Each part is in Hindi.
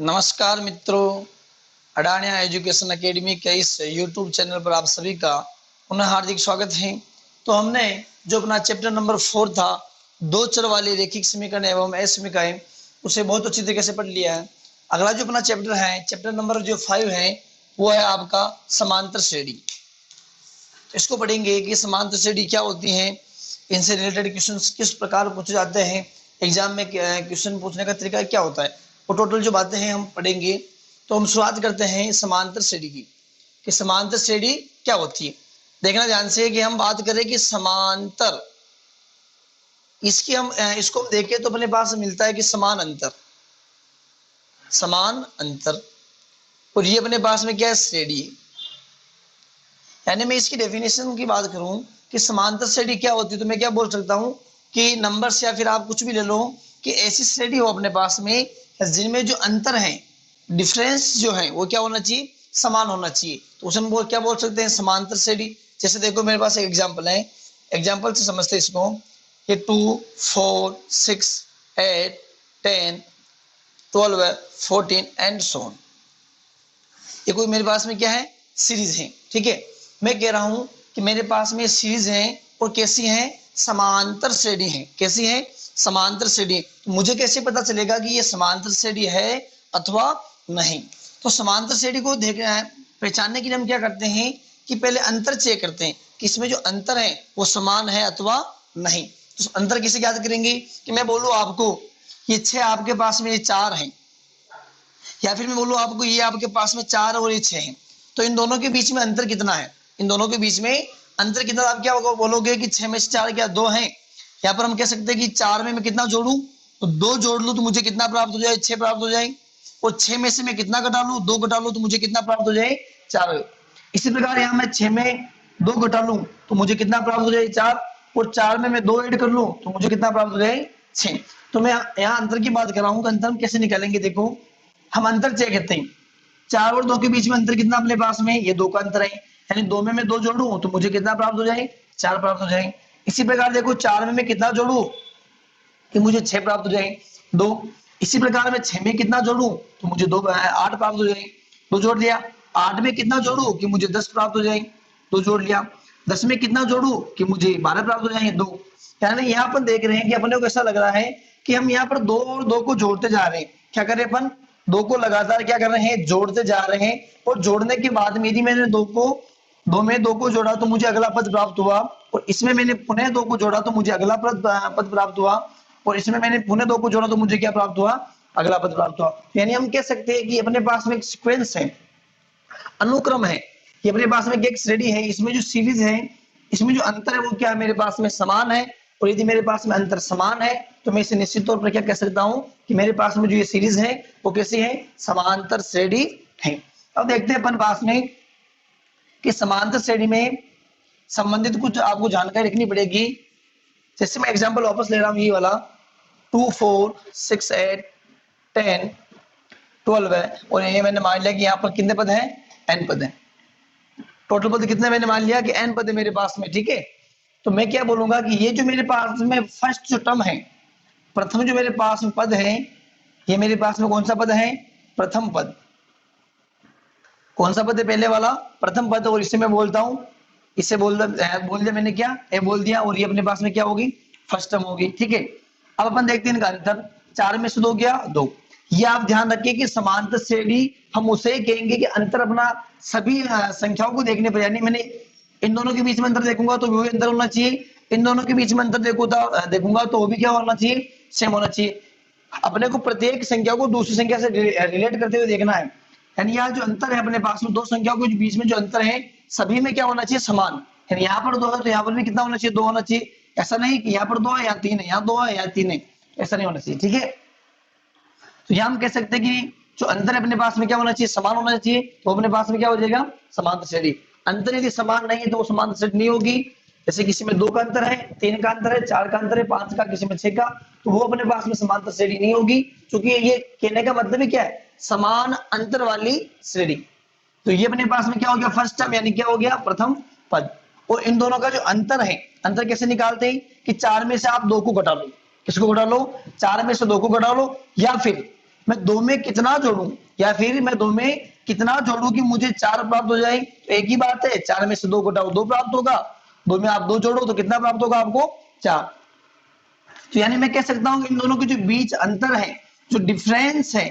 नमस्कार मित्रों, अडानिया एजुकेशन एकेडमी के इस यूट्यूब चैनल पर आप सभी का पुनः हार्दिक स्वागत है। तो हमने जो अपना चैप्टर नंबर 4 था, दो चर वाली रेखिक समीकरण एवं असमीकरण, उसे बहुत अच्छी तरीके से पढ़ लिया है। अगला जो अपना चैप्टर है, चैप्टर नंबर जो 5 है, वो है आपका समांतर श्रेणी। इसको पढ़ेंगे कि समांतर श्रेणी क्या होती है, इनसे रिलेटेड क्वेश्चन किस प्रकार पूछे जाते हैं, एग्जाम में क्वेश्चन पूछने का तरीका क्या होता है, वो टोटल जो बातें हैं हम पढ़ेंगे। तो हम शुरुआत करते हैं समांतर श्रेणी की, कि समांतर श्रेणी क्या होती है। देखना ध्यान से कि हम बात करें कि समांतर, इसकी हम इसको देखें तो अपने पास मिलता है कि समान अंतर, समान अंतर, और ये अपने पास में क्या है, श्रेणी। यानी मैं इसकी डेफिनेशन की बात करूं कि समांतर श्रेणी क्या होती है, तो मैं क्या बोल सकता हूं कि नंबर्स या फिर आप कुछ भी ले लो, कि ऐसी श्रेणी हो अपने पास में जिनमें जो अंतर है, डिफरेंस जो है, वो क्या होना चाहिए, समान होना चाहिए। तो उसे हम क्या बोल सकते हैं, समांतर श्रेणी। जैसे देखो मेरे पास एक एग्जाम्पल है, एग्जाम्पल से समझते इसको। ये 2, 4, 6, 8, 10, 12, 14 एंड सो ऑन। ये कोई मेरे पास में क्या है, सीरीज है। ठीक है, मैं कह रहा हूं कि मेरे पास में सीरीज है और कैसी है, समांतर श्रेणी है। कैसी है, समांतर श्रेणी। तो मुझे कैसे पता चलेगा कि ये समांतर श्रेणी है अथवा नहीं। तो समांतर श्रेणी को देखना है, पहचानने के लिए हम क्या करते हैं कि पहले अंतर चेक करते हैं कि इसमें जो अंतर है वो समान है अथवा नहीं। तो अंतर कैसे याद करेंगे, कि मैं बोलूं आपको ये 6 आपके पास में ये 4 है, या फिर मैं बोलूं आपको ये आपके पास में 4 और ये 6 है, तो इन दोनों के बीच में अंतर कितना है, इन दोनों के बीच में अंतर कितना। आप क्या बोलोगे कि 6 में से 4 क्या 2 है। यहाँ पर हम कह सकते हैं कि 4 में मैं कितना जोड़ू, तो 2 जोड़ लूं तो मुझे कितना प्राप्त हो जाए, 6 प्राप्त हो जाए। और 6 में से मैं कितना घटा लूं, 2 घटा लूं तो मुझे कितना प्राप्त हो जाए, 4। इसी प्रकार यहाँ मैं 6 में 2 घटा लूं तो मुझे कितना प्राप्त हो जाए, 4। और 4 में मैं 2 ऐड कर लूं तो मुझे कितना प्राप्त हो जाए, 6। तो मैं यहाँ अंतर की बात कर रहा हूँ कि अंतर हम कैसे निकालेंगे। देखो हम अंतर चेक करते हैं, 4 और 2 के बीच में अंतर कितना अपने पास में, ये 2 का अंतर है। यानी 2 में मैं 2 जोड़ू तो मुझे कितना प्राप्त हो जाए, 4 प्राप्त हो जाए। इसी प्रकार देखो 4 में मैं कितना जोड़ू कि मुझे 6 प्राप्त हो जाए, 2। इसी प्रकार मैं 6 में कितना जोड़ू तो मुझे 2 8 प्राप्त हो जाए, 2 जोड़ दिया। 8 में कितना जोड़ू कि मुझे 10 प्राप्त हो जाए, 2 जोड़ लिया। 10 में कितना जोड़ू कि मुझे 12 प्राप्त हो जाएंगे, 2। यानी यहाँ पर देख रहे हैं कि अपने को ऐसा लग रहा है कि हम यहाँ पर 2 और 2 को जोड़ते जा रहे हैं। क्या कर रहे हैं अपन, 2 को लगातार क्या कर रहे हैं, जोड़ते जा रहे हैं। और जोड़ने के बाद में यदि मैंने 2 में 2 को जोड़ा तो मुझे अगला पद प्राप्त हुआ, और इसमें मैंने पुनः 2 को जोड़ा तो मुझे अगला पद प्राप्त हुआ, और इसमें मैंने पुनः 2 को जोड़ा तो मुझे क्या प्राप्त हुआ, अगला पद प्राप्त हुआ। यानी हम कह सकते हैं कि अपने पास में एक सीक्वेंस है, अनुक्रम है। ये अपने पास में एक श्रेणी है, इसमें जो सीरीज है, इसमें जो अंतर है वो क्या है, मेरे पास में समान है। और यदि मेरे पास में अंतर समान है तो मैं इसे निश्चित तौर पर क्या कह सकता हूं कि मेरे पास में जो ये सीरीज है वो कैसी है, समांतर श्रेणी है। अब देखते हैं अपन पास में कि समांतर श्रेणी में संबंधित कुछ आपको जानकारी रखनी पड़ेगी। जैसे मैं एग्जांपल वापस ले रहा हूं, ये वाला 2, 4, 6, 8, 10, 12 है, और ये मैंने मान लिया कि यहाँ पर कितने पद हैं, n पद हैं। टोटल पद कितने मैंने मान लिया कि n पद है मेरे पास में। ठीक है, तो मैं क्या बोलूंगा कि ये जो मेरे पास में फर्स्ट जो टर्म है, प्रथम जो मेरे पास में पद है, ये मेरे पास में कौन सा पद है, प्रथम पद। कौन सा पद है, पहले वाला प्रथम पद। और इसे मैं बोलता हूं, इसे बोल दिया मैंने, क्या ए बोल दिया, और ये अपने पास में क्या होगी, फर्स्ट टर्म होगी। ठीक है, अब अपन देखते हैं इनका अंतर। 4 में से 2 गया 2। ये आप ध्यान रखिए कि समांतर श्रेणी हम उसे कहेंगे कि अंतर अपना सभी संख्याओं को देखने पर, यानी मैंने इन दोनों के बीच में अंतर देखूंगा तो वो भी अंतर होना चाहिए, इन दोनों के बीच में अंतर देखूंगा तो वो भी क्या होना चाहिए, सेम होना चाहिए। अपने को प्रत्येक संख्या को दूसरी संख्या से रिलेट करते हुए देखना है। यानी यहाँ जो अंतर है अपने पास में, दो संख्याओं के बीच में जो अंतर है, सभी में क्या होना चाहिए, समान। यानी यहाँ पर 2 है तो यहाँ पर भी कितना होना चाहिए, 2 होना चाहिए। ऐसा नहीं कि यहाँ पर 2 है, यहाँ 3 है, यहाँ 2 है, यहाँ 3 है, ऐसा नहीं होना चाहिए। ठीक है, तो यहाँ हम कह सकते हैं कि जो अंतर है अपने पास में क्या होना चाहिए, समान होना चाहिए। तो अपने पास में क्या हो जाएगा, समांतर श्रेणी। अंतर यदि समान नहीं है तो वो समांतर श्रेणी नहीं होगी। जैसे किसी में 2 का अंतर है, 3 का अंतर है, 4 का अंतर है, 5 का, किसी में 6 का, तो वो अपने पास में समांतर श्रेणी नहीं होगी। क्योंकि ये कहने का मतलब ही क्या है, समान अंतर वाली श्रेणी। तो ये अपने पास में क्या हो गया, फर्स्ट टर्म, यानी क्या हो गया, प्रथम पद। और इन दोनों का जो अंतर है, अंतर कैसे निकालते हैं कि 4 में से आप 2 को घटा लो। किसको घटा लो, 4 में से 2 को घटा लो, या फिर मैं दो में कितना जोड़ूं या फिर मैं दो में कितना जोड़ूं कि मुझे 4 प्राप्त हो जाए, तो एक ही बात है, 4 में से 2 घटाओ 2 प्राप्त होगा, 2 में आप 2 जोड़ो तो कितना प्राप्त होगा आपको 4। तो यानी मैं कह सकता हूं कि इन दोनों के जो बीच अंतर है, जो डिफरेंस है,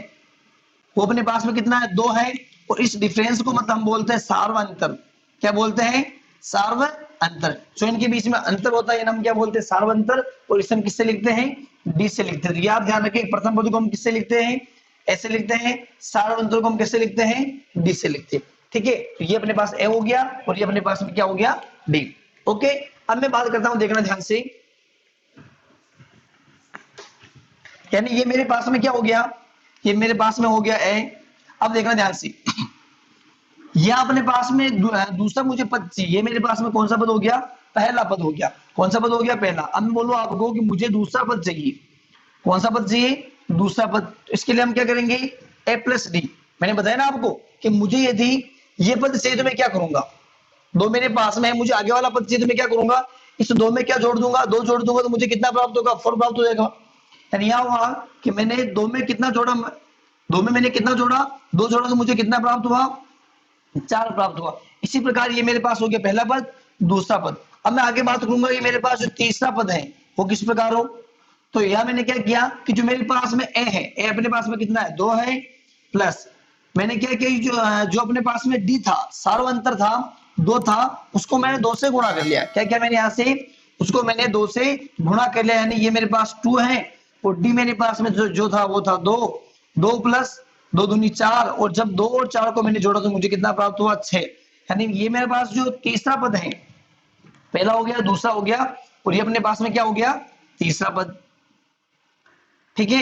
वो अपने पास में कितना है 2 है, और इस डिफरेंस को मतलब हम बोलते हैं सार्वअंतर। क्या बोलते हैं? सार्वअंतर। जो इनके बीच में अंतर होता है हम क्या बोलते हैं? सार्वअंतर। और इसे हम किससे लिखते हैं? डी से लिखते हैं। याद ध्यान रखें, प्रथम पद को हम किससे लिखते हैं? ऐसे लिखते हैं। सार्वअंतर को हम कैसे लिखते हैं? डी से लिखते हैं। ठीक है, तो ये अपने पास ए हो गया और ये अपने पास में क्या हो गया? डी। ओके, अब मैं बात करता हूं, देखना ध्यान से, यानी ये मेरे पास में क्या हो गया? ये मेरे पास में हो गया ए। अब देखना ध्यान से, यह अपने पास में दूसरा मुझे पद चाहिए। ये मेरे पास में कौन सा पद हो गया? पहला पद हो गया। कौन सा पद हो गया? पहला। अब मैं बोलूं आपको कि मुझे दूसरा पद चाहिए। कौन सा पद चाहिए? दूसरा पद। इसके लिए हम क्या करेंगे? ए प्लस डी। मैंने बताया ना आपको कि मुझे यदि ये पद चाहिए तो मैं क्या करूंगा? दो मेरे पास में है, मुझे आगे वाला पद चाहिए तो मैं क्या करूंगा? इस दो में क्या जोड़ दूंगा? 2 जोड़ दूंगा तो मुझे कितना प्राप्त होगा? 4 प्राप्त हो जाएगा। यानी यह हुआ कि मैंने दो में कितना जोड़ा? दो में मैंने कितना जोड़ा? 2 जोड़ा तो मुझे कितना प्राप्त हुआ? 4 प्राप्त हुआ। इसी प्रकार ये मेरे पास हो गया पहला पद, दूसरा पद। अब मैं आगे बात करूंगा, ये मेरे पास जो तीसरा पद है वो किस प्रकार हो? तो यह मैंने क्या किया कि जो मेरे पास में ए है, ए अपने पास में कितना है? 2 है, प्लस मैंने क्या किया, जो अपने पास में डी था, सार्वअंतर था, 2 था, उसको मैंने 2 से गुणा कर लिया। क्या किया मैंने? यहाँ से उसको मैंने 2 से गुणा कर लिया, यानी ये मेरे पास 2 है और डी मेरे पास में जो था वो था 2। 2 प्लस 2 दूनी 4, और जब 2 और 4 को मैंने जोड़ा तो मुझे कितना प्राप्त हुआ? 6। यानी ये मेरे पास जो तीसरा पद है, पहला हो गया, दूसरा हो गया, और ये अपने पास में क्या हो गया? तीसरा पद। ठीक है,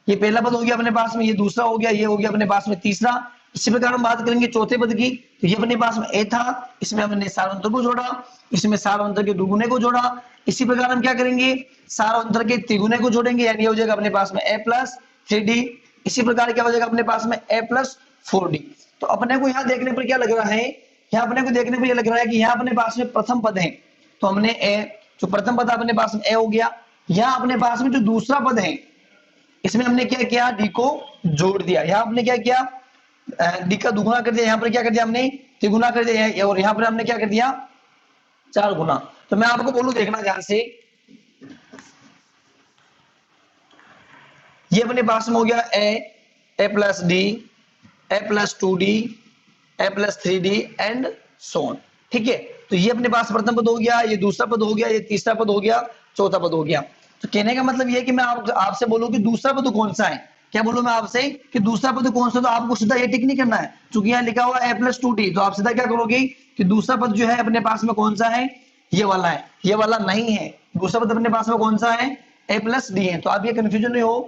ये पहला पद हो गया अपने पास में, ये दूसरा हो गया, ये हो गया अपने पास में तीसरा। इसी प्रकार हम बात करेंगे चौथे पद की, तो ये अपने पास में ए था, इसमें हमने सार्वअंतर को जोड़ा, इसमें सार्वअंतर के दुगुने को जोड़ा। इसी प्रकार हम क्या करेंगे? सार्वअंतर के त्रिगुणे को जोड़ेंगे, यानी ये हो जाएगा अपने पास में ए प्लस 3d। इसी प्रकार क्या हो जाएगा अपने पास में? A plus 4d। तो अपने को यहाँ देखने पर क्या लग रहा है? यहाँ अपने को देखने पर यह लग रहा है कि यहाँ अपने पास में प्रथम पद है, तो हमने ए, जो प्रथम पद अपने पास में ए हो गया। यहाँ अपने पास में जो दूसरा पद है, इसमें हमने क्या किया? डी को जोड़ दिया। यहाँ हमने क्या किया? डी का दुगुना कर दिया। यहाँ पर क्या कर दिया हमने? त्रिगुना कर दिया, और यहाँ पर हमने क्या कर दिया? 4 गुना। तो मैं आपको बोलूं, देखना ध्यान से, ये अपने पास में हो गया A plus D, A plus 2d, A plus 3d and so on. ठीक है, तो ये अपने पास प्रथम पद हो गया, ये दूसरा पद हो गया, ये तीसरा पद हो गया, चौथा पद हो गया। तो कहने का मतलब ये कि मैं आपसे बोलूं कि दूसरा पद कौन सा है। क्या बोलूं मैं आपसे कि दूसरा पद कौन सा? तो आपको सीधा ये टिक नहीं करना है, क्योंकि यहाँ लिखा हुआ ए प्लस 2d, तो आप सीधा क्या करोगे कि दूसरा पद जो है अपने पास में कौन सा है? ये वाला है। ये वाला नहीं है, दूसरा पद अपने पास में कौन सा है? ए प्लस डी है। तो आप ये कंफ्यूजन नहीं हो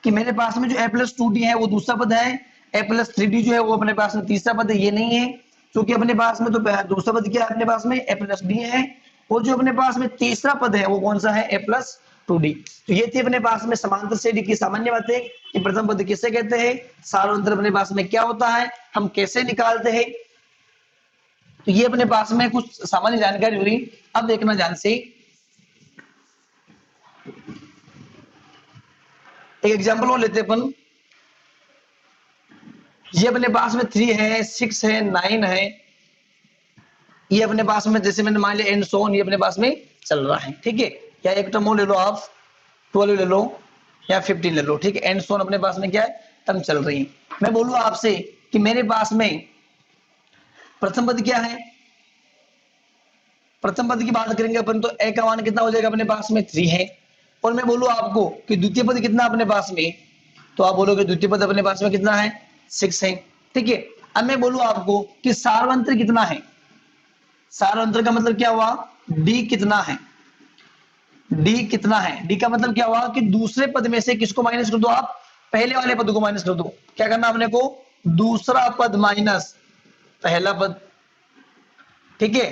कि मेरे पास में जो ए प्लस 2d है वो दूसरा पद है, ए प्लस 3d जो है वो अपने पास में तीसरा पद है। ये नहीं है, क्योंकि अपने पास में तो दूसरा पद क्या है? अपने पास में ए प्लस डी है, और जो अपने पास में तीसरा पद है वो कौन सा है? ए प्लस 2d। तो ये थी अपने पास में समांतर श्रेणी की सामान्य बातें कि प्रथम पद किसे कहते हैं, सार्वअंतर अपने पास में क्या होता है, हम कैसे निकालते हैं। तो ये अपने पास में कुछ सामान्य जानकारी हुई। अब देखना ध्यान से, एक एग्जांपल और लेते अपन। ये अपने पास में 3 है, 6 है, 9 है, ये अपने पास में जैसे मैंने मान लिया एंड सो ऑन, ये अपने पास में चल रहा है। ठीक है, या एक टर्म ले लो आप, 12 ले लो या 15 ले लो। ठीक है, एंड सो ऑन अपने पास में क्या है? टर्म चल रही है। मैं बोलूं आपसे कि मेरे पास में प्रथम पद क्या है? प्रथम पद की बात करेंगे अपन, तो ए का मान कितना हो जाएगा? अपने पास में 3 है। और मैं बोलूं आपको कि द्वितीय पद कितना अपने पास में, तो आप बोलोगे द्वितीय पद अपने पास में कितना है? 6 है। ठीक है, अब मैं बोलूं आपको कि सार्वअंतर कितना है? सार्वअंतर का मतलब क्या हुआ? डी कितना है? डी कितना है? डी का मतलब क्या हुआ कि दूसरे पद में से किसको माइनस कर दो आप? पहले वाले पद को माइनस कर दो। क्या करना अपने को? दूसरा पद माइनस पहला पद। ठीक है,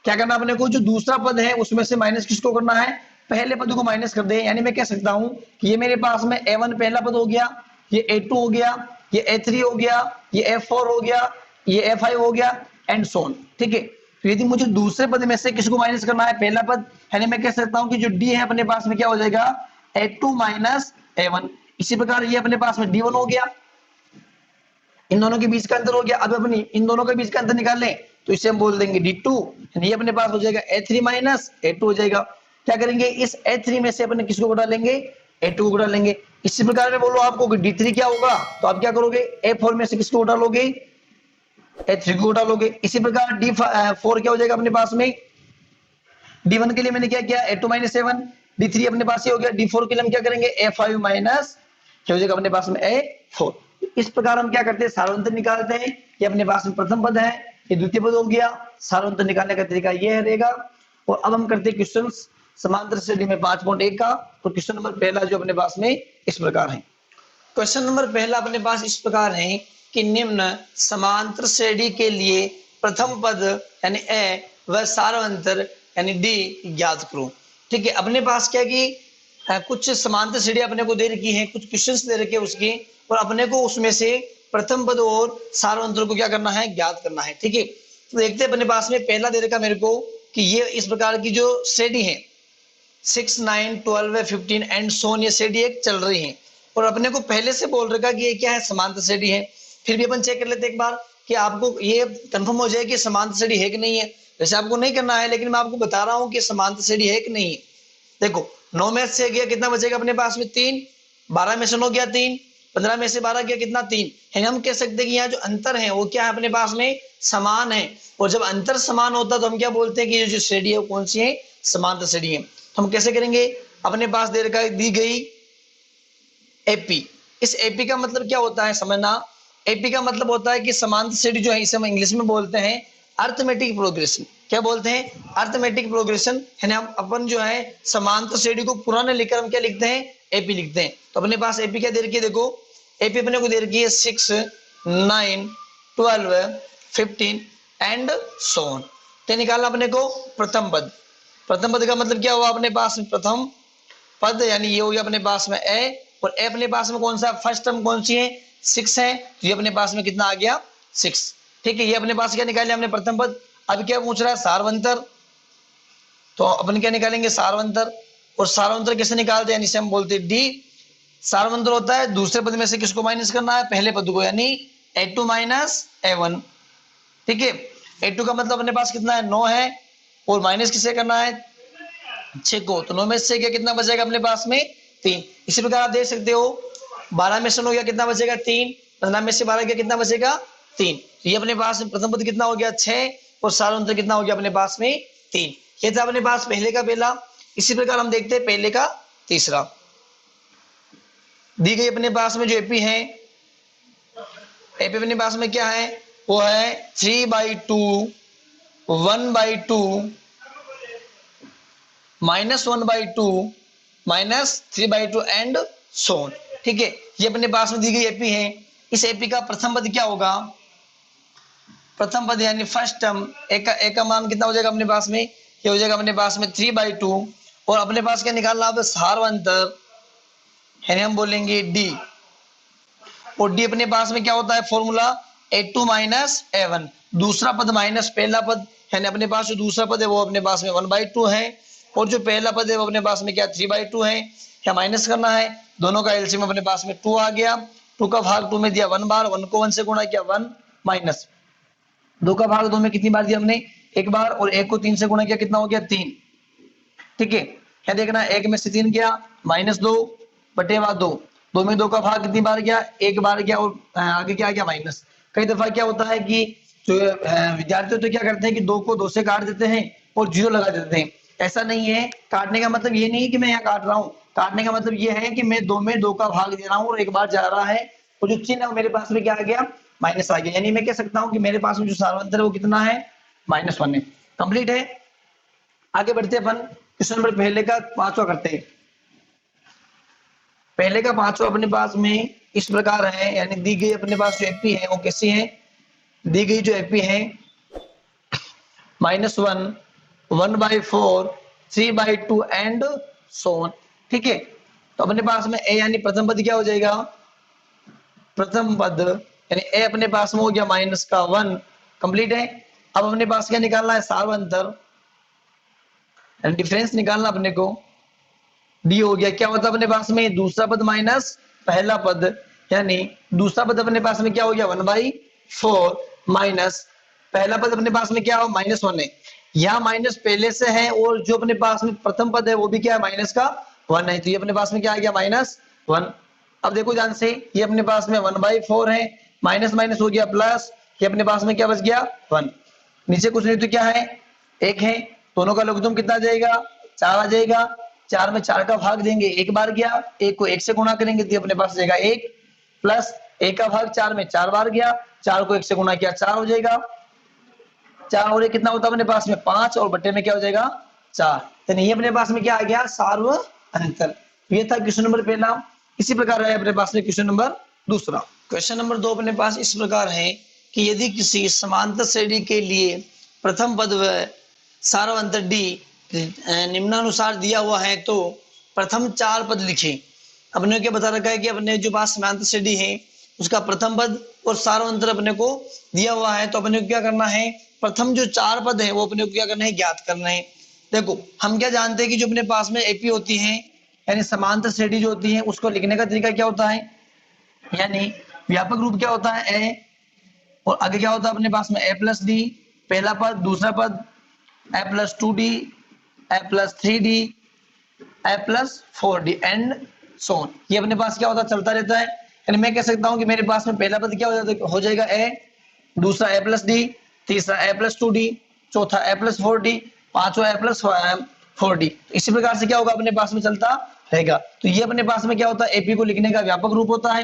क्या करना अपने को? जो दूसरा पद है उसमें से माइनस किसको करना है? पहले पद को माइनस कर दे। यानी मैं कह सकता हूं कि ये मेरे पास में a1 पहला पद हो गया, ये a2 हो गया, ये a3 हो गया, ये a4 हो गया, ये a5 हो गया एंड सो ऑन। ठीक है, तो यदि मुझे दूसरे पद में से किसको माइनस करना है? पहला पद। यानी मैं कह सकता हूं कि जो d है अपने पास में क्या हो जाएगा? a2 minus a1। इसी प्रकार ये अपने पास में D1 हो गया, इन दोनों के बीच का अंतर हो गया। अब अपनी इन दोनों के बीच का अंतर निकाल लें तो इसे हम बोल देंगे D2, ये अपने पास हो जाएगा A3 माइनस A2 हो जाएगा। क्या करेंगे, इस A3 में से अपने किसको घटा लेंगे, A2 को घटा लेंगे। इसी प्रकार में बोलो आपको D3 क्या होगा, तो आप क्या करोगे, A4 में से किसको घटा लोगे, A3 को घटा लोगे। इसी प्रकार D4 क्या हो जाएगा अपने पास में, D1 के लिए मैंने क्या किया, A2 माइनस A1, D3 अपने पास ही हो गया, D4 के लिए हम क्या करेंगे, A5 माइनस क्या हो जाएगा अपने पास में A4। इस प्रकार हम क्या करते हैं, सारांतर निकालते हैं। ये अपने पास में प्रथम पद है, ये द्वितीय पद हो गया। सारांतर निकालने का तरीका ये रहेगा। और अब हम करते हैं क्वेश्चन समांतर श्रेणी में 5.1 का। तो क्वेश्चन नंबर पहला जो अपने पास में इस प्रकार है। क्वेश्चन नंबर पहला अपने पास इस प्रकार है कि निम्न समांतर श्रेणी के लिए प्रथम पद यानी ए व सारांतर यानी डी ज्ञात करो। ठीक है, अपने पास क्या कि कुछ समांतर श्रेणी अपने को दे रखी है, कुछ क्वेश्चंस दे रखे हैं उसके, और अपने को उसमें से प्रथम पद और सारांतर को क्या करना है, ज्ञात करना है। ठीक है, तो देखते हैं अपने पास में पहला दे रखा मेरे को कि ये इस प्रकार की जो श्रेणी है 6, 9, 12, 15 एंड सोन, ये श्रेणी एक चल रही है और अपने को पहले से बोल रखा कि ये क्या है, समांतर श्रेणी है। फिर भी अपन चेक कर लेते एक बार कि आपको ये कंफर्म हो जाए कि समांतर श्रेणी है कि नहीं है। वैसे आपको नहीं करना है, लेकिन मैं आपको बता रहा हूँ कि समांतर श्रेणी है कि नहीं है। देखो 9 में से गया कितना बचेगा अपने पास में 3, 12 में से 9 गया 3, 15 में से 12 गया कितना 3 है। हम कह सकते हैं कि यहाँ जो अंतर है वो क्या है, अपने पास में समान है। और जब अंतर समान होता है तो हम क्या बोलते हैं कि जो श्रेणी है वो कौन सी है, समांतर श्रेणी है। तो हम कैसे करेंगे, अपने पास दे रखा दी गई एपी, इस एपी का मतलब क्या होता है समझना। एपी का मतलब होता है कि समांतर श्रेणी जो है इसे हम इंग्लिश में बोलते हैं अर्थमेटिक प्रोग्रेशन। क्या बोलते हैं, अर्थमेटिक प्रोग्रेशन। है हम अपन जो है समांतर श्रेणी को पुराने लिखकर हम क्या लिखते हैं, एपी लिखते हैं। तो अपने पास एपी क्या दे रखी है, देखो एपी अपने को दे रखी है 6, 9, 12, 15 एंड सो ऑन। तो निकालना अपने को प्रथम पद। प्रथम पद का मतलब क्या हुआ, अपने पास में प्रथम पद यानी ये हो गया अपने पास में ए, और ए अपने पास में कौन सा फर्स्ट टर्म कौन सी है, 6 है। तो ये अपने पास में कितना आ गया 6। ठीक है, ये अपने पास क्या निकाले हमने प्रथम पद। अब क्या पूछ रहा है, सारवंतर। तो अपन क्या निकालेंगे, सारवंतर। और सारवंतर कैसे निकालते हैं, इसे हम बोलते हैं डी। सारवंतर होता है दूसरे पद में से किसको माइनस करना है, पहले पद को, यानी A2 माइनस A1। ठीक है, A2 का मतलब अपने पास कितना है, 9 है, और माइनस किसे करना है, 6 को। तो 9 में से क्या कितना बचेगा अपने पास में 3। इसी प्रकार आप देख सकते हो 12 में से 9 गया कितना बचेगा 3, 15 में से 12 गया कितना बचेगा 3। तो ये अपने पास प्रथम पद कितना हो गया 6, और सारांतर कितना हो गया अपने पास में 3। ये था अपने पास पहले का पहला। इसी प्रकार हम देखते हैं पहले का तीसरा। दी गई अपने पास में जो एपी है, एपी अपने पास में क्या है, वो है 3/2, 1/2, -1/2, -3/2 एंड सो ऑन। ठीक है, ये अपने पास में दी गई एपी है। इस एपी का प्रथम पद क्या होगा, प्रथम पद यानी फर्स्ट टर्म एक का मान कितना हो जाएगा अपने पास में, ये हो जाएगा अपने पास में 3/2। और अपने पास क्या निकालना है, सारवंतर यानी हम बोलेंगे डी। और डी अपने पास में क्या होता है फॉर्मूला, A2 माइनस A1, दूसरा पद माइनस पहला पद, यानी अपने पास जो दूसरा पद है वो अपने पास में 1/2 है, और जो पहला पद है वो अपने पास में क्या 3/2 है। क्या माइनस करना है, दोनों का एलसीएम अपने पास में 2 आ गया। 2 का भाग 2 में दिया 1 बार, 1 को 1 से गुणा किया 1 माइनस 2 का भाग 2 में कितनी बार दिया हमने, 1 बार, और 1 को 3 से गुणा किया कितना हो गया 3। ठीक है, क्या देखना, 1 में से 3 गया -2/2, 2 में 2 का भाग कितनी बार गया, 1 बार गया, और आगे क्या गया माइनस। कई दफा क्या होता है कि जो विद्यार्थी तो क्या करते हैं कि 2 को 2 से काट देते हैं और 0 लगा देते हैं। ऐसा नहीं है, काटने का मतलब ये नहीं है कि मैं यहाँ काट रहा हूँ, काटने का मतलब ये है कि मैं 2 में 2 का भाग दे रहा हूँ और 1 बार जा रहा है, और जो चिन्ह है मेरे पास में क्या आ गया, माइनस आ गया। यानी मैं कह सकता हूँ कि मेरे पास में जो सारवंतर है वो कितना है, -1 है। कंप्लीट है। आगे बढ़ते अपन क्वेश्चन नंबर पहले का 5वां करते हैं। पहले का 5वां अपने पास में इस प्रकार है, यानी दी गई अपने पास जो एपी है वो कैसी है, दी गई जो एपी है -1, 1/4, 3/2 एंड सो ऑन। ठीक है, तो अपने पास में ए यानी प्रथम पद क्या हो जाएगा, प्रथम पद यानी ए अपने पास में हो गया -1। कंप्लीट है। अब अपने पास क्या निकालना है, सारवंतर डिफरेंस निकालना अपने को। डी हो गया, क्या होता है अपने पास में दूसरा पद माइनस पहला पद यानी दूसरा पद अपने पास में क्या हो गया 1/4 माइनस पहला पद अपने पास में क्या हो -1 है। यहाँ माइनस पहले से है और जो अपने पास में प्रथम पद है वो भी क्या है माइनस का 1 है, तो ये अपने पास में क्या आ गया -1। अब देखो ध्यान से, ये अपने पास में 1/4 है, माइनस माइनस हो गया प्लस, ये अपने पास में क्या बच गया 1। नीचे कुछ नहीं तो क्या है 1 है, दोनों का लघुत्तम कितना आ जाएगा 4 आ जाएगा। 4 में 4 का भाग देंगे, एक बार गया, 1 को 1 से गुणा करेंगे तो अपने पास जाएगा 1 प्लस 1 का भाग 4 में 4 बार गया, 4 को 1 से गुणा किया 4 हो जाएगा। 4 और 1 कितना होता है अपने पास में 5 और बट्टे में क्या हो जाएगा 4। यानी ये अपने पास में क्या आ गया सार्व अंतर। ये था क्वेश्चन नंबर पहला। इसी प्रकार है अपने पास में क्वेश्चन नंबर दूसरा। क्वेश्चन नंबर 2 अपने पास इस प्रकार है कि यदि किसी समांतर श्रेणी के लिए प्रथम पद व सार्व अंतर डी निम्नानुसार दिया हुआ है तो प्रथम 4 पद लिखें। अपने क्या बता रखा है कि अपने जो पास समांतर श्रेणी है उसका प्रथम पद और सार्व अंतर अपने को दिया हुआ है, तो अपने को क्या करना है प्रथम जो 4 पद है वो अपने को क्या करना है ज्ञात करना है। देखो हम क्या जानते हैं कि जो अपने पास में एपी होती है यानी समांतर श्रेणी जो होती है उसको लिखने का तरीका क्या होता है, यानी व्यापक रूप क्या होता है ए और आगे क्या होता है अपने पास में a+d पहला पद, दूसरा पद a+2d a+3d a+4d and so on. ये अपने पास क्या होता है चलता रहता है। यानी मैं कह सकता हूं कि मेरे पास में पहला पद क्या हो जाएगा a, दूसरा a+d, तीसरा a+2d, चौथा a+4d, पांचवा a+4d। इसी प्रकार से क्या होगा अपने पास में चलता रहेगा। तो ये अपने पास में क्या होता है एपी को लिखने का व्यापक रूप होता है।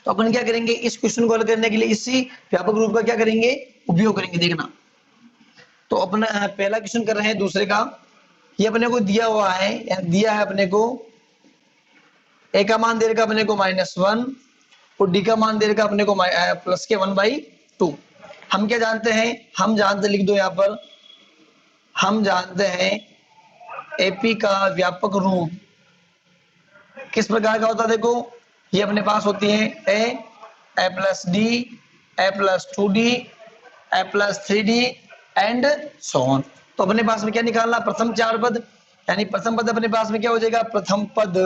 तो अपन क्या करेंगे इस क्वेश्चन को हल करने के लिए इसी व्यापक रूप का क्या करेंगे उपयोग करेंगे। देखना तो अपना पहला क्वेश्चन कर रहे हैं दूसरे का। ये अपने को दिया हुआ है, दिया है अपने को ए का मान दे रखा अपने को -1 और डी का मान दे रखा अपने को प्लस के 1/2। हम क्या जानते हैं, हम जानते लिख दो यहाँ पर, हम जानते हैं एपी का व्यापक रूप किस प्रकार का होता है। देखो ये अपने पास होती है a+d a+2d a+3d and so on. तो अपने पास में क्या निकालना प्रथम 4 पद, यानी प्रथम पद अपने पास में क्या हो जाएगा प्रथम पद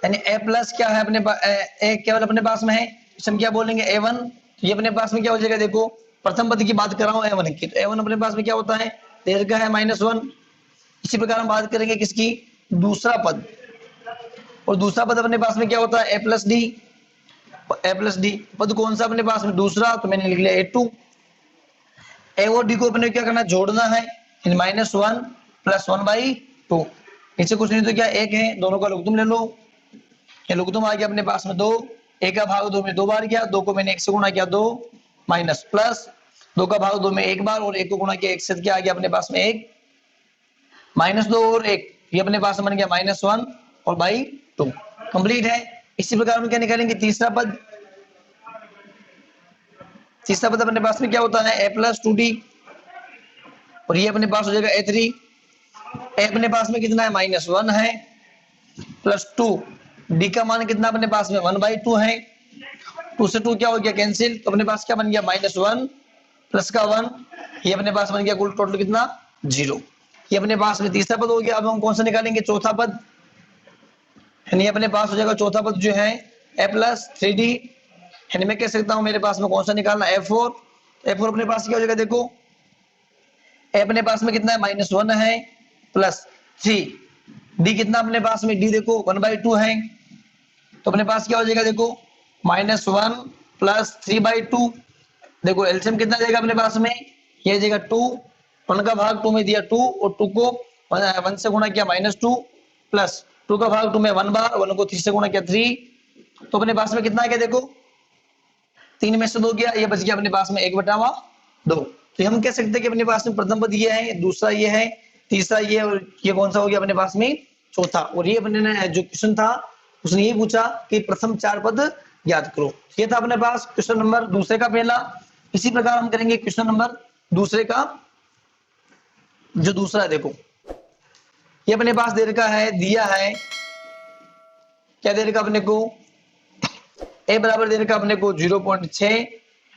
यानी a+ क्या है अपने पास a केवल अपने पास में है, हम क्या बोलेंगे a1। तो ये अपने पास में क्या हो जाएगा, देखो प्रथम पद की बात कर रहा हूँ a1 की, तो a1 अपने पास में क्या होता है देर का है -1। इसी प्रकार हम बात करेंगे किसकी दूसरा पद, और दूसरा पद अपने पास में क्या होता है a+d, a+d पद कौन सा अपने पास में दूसरा, तो मैंने लिख लिया a2। a और d को अपने क्या करना जोड़ना है, -1 + 1/2। नीचे कुछ नहीं तो क्या 1 है, दोनों का लघुत्तम ले लो, ये लघुत्तम आ गया अपने पास में 2, 1 का भाग 2 में 2 बार गया, 2 को मैंने 1 से गुणा किया 2 माइनस प्लस 2 का भाग 2 में 1 बार और 1 को गुणा किया 1 से क्या आ गया अपने पास में 1 -2 और 1 ये अपने पास में बन गया -1 और बाई 2 कंप्लीट है। इसी प्रकार हम क्या निकालेंगे तीसरा पद, तीसरा पद अपने पास में क्या होता है a+2d और ये अपने पास हो जाएगा a3। a अपने पास में कितना है -1 है +2 d का मान कितना अपने पास में 1/2 है, 2 से 2 क्या हो गया कैंसिल, तो अपने पास क्या बन गया -1 प्लस का 1 ये अपने पास बन गया कुल टोटल कितना 0। ये अपने पास में तीसरा पद हो गया। अब हम कौन सा निकालेंगे चौथा पद, यानी अपने पास हो जाएगा चौथा पद जो है a+3d, यानी मैं कह सकता हूं मेरे पास में कौन सा निकालना a4। a4 अपने पास क्या हो जाएगा, देखो a अपने पास में कितना है -1 है +3 d कितना अपने पास में d देखो 1/2 है, तो अपने पास क्या हो जाएगा देखो -1 + 3/2। देखो एलसीएम कितना जाएगा अपने पास में, ये जाएगा 2, 1 का भाग 2 में दिया 2 और 2 को 1 से गुणा किया -2 प्लस 2 का भाग 2 में 1 बार, 1 को 3 से गुणा किया 3, तो अपने पास में कितना आ गया देखो 3 में से 2 गया, ये बच गया अपने पास में 1/2। तो हम कह सकते हैं कि अपने पास में प्रथम पद ये है, दूसरा ये है, तीसरा ये और ये कौन सा हो गया अपने पास में चौथा। और ये अपने ने जो क्वेश्चन था उसने ये पूछा कि प्रथम 4 पद याद करो। ये था अपने पास क्वेश्चन नंबर दूसरे का पहला। इसी प्रकार हम करेंगे क्वेश्चन नंबर दूसरे का जो दूसरा है। देखो ये अपने पास दे रखा है, दिया है क्या दे रखा अपने को a बराबर दे रखा अपने को 0.6,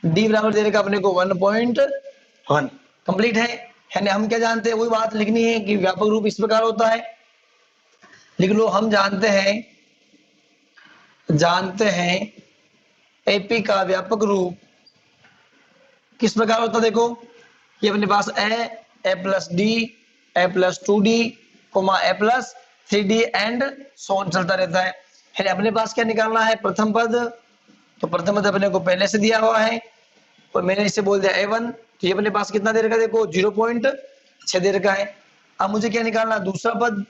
d बराबर दे रखा अपने को 1.1 कंप्लीट है। यानी हम क्या जानते हैं वही बात लिखनी है कि व्यापक रूप इस प्रकार होता है। लिख लो हम जानते हैं जानते हैं एपी का व्यापक रूप किस प्रकार होता है। देखो ये अपने पास A plus D, A plus 2d, A plus 3d and so on चलता रहता है। फिर अपने पास क्या निकालना है, प्रथम पद। तो प्रथम पद अपने को पहले से दिया हुआ है और मैंने इसे बोल दिया a1, तो ये अपने पास कितना दे रखा है, देखो 0.6 दे रखा है। अब मुझे क्या निकालना, दूसरा पद,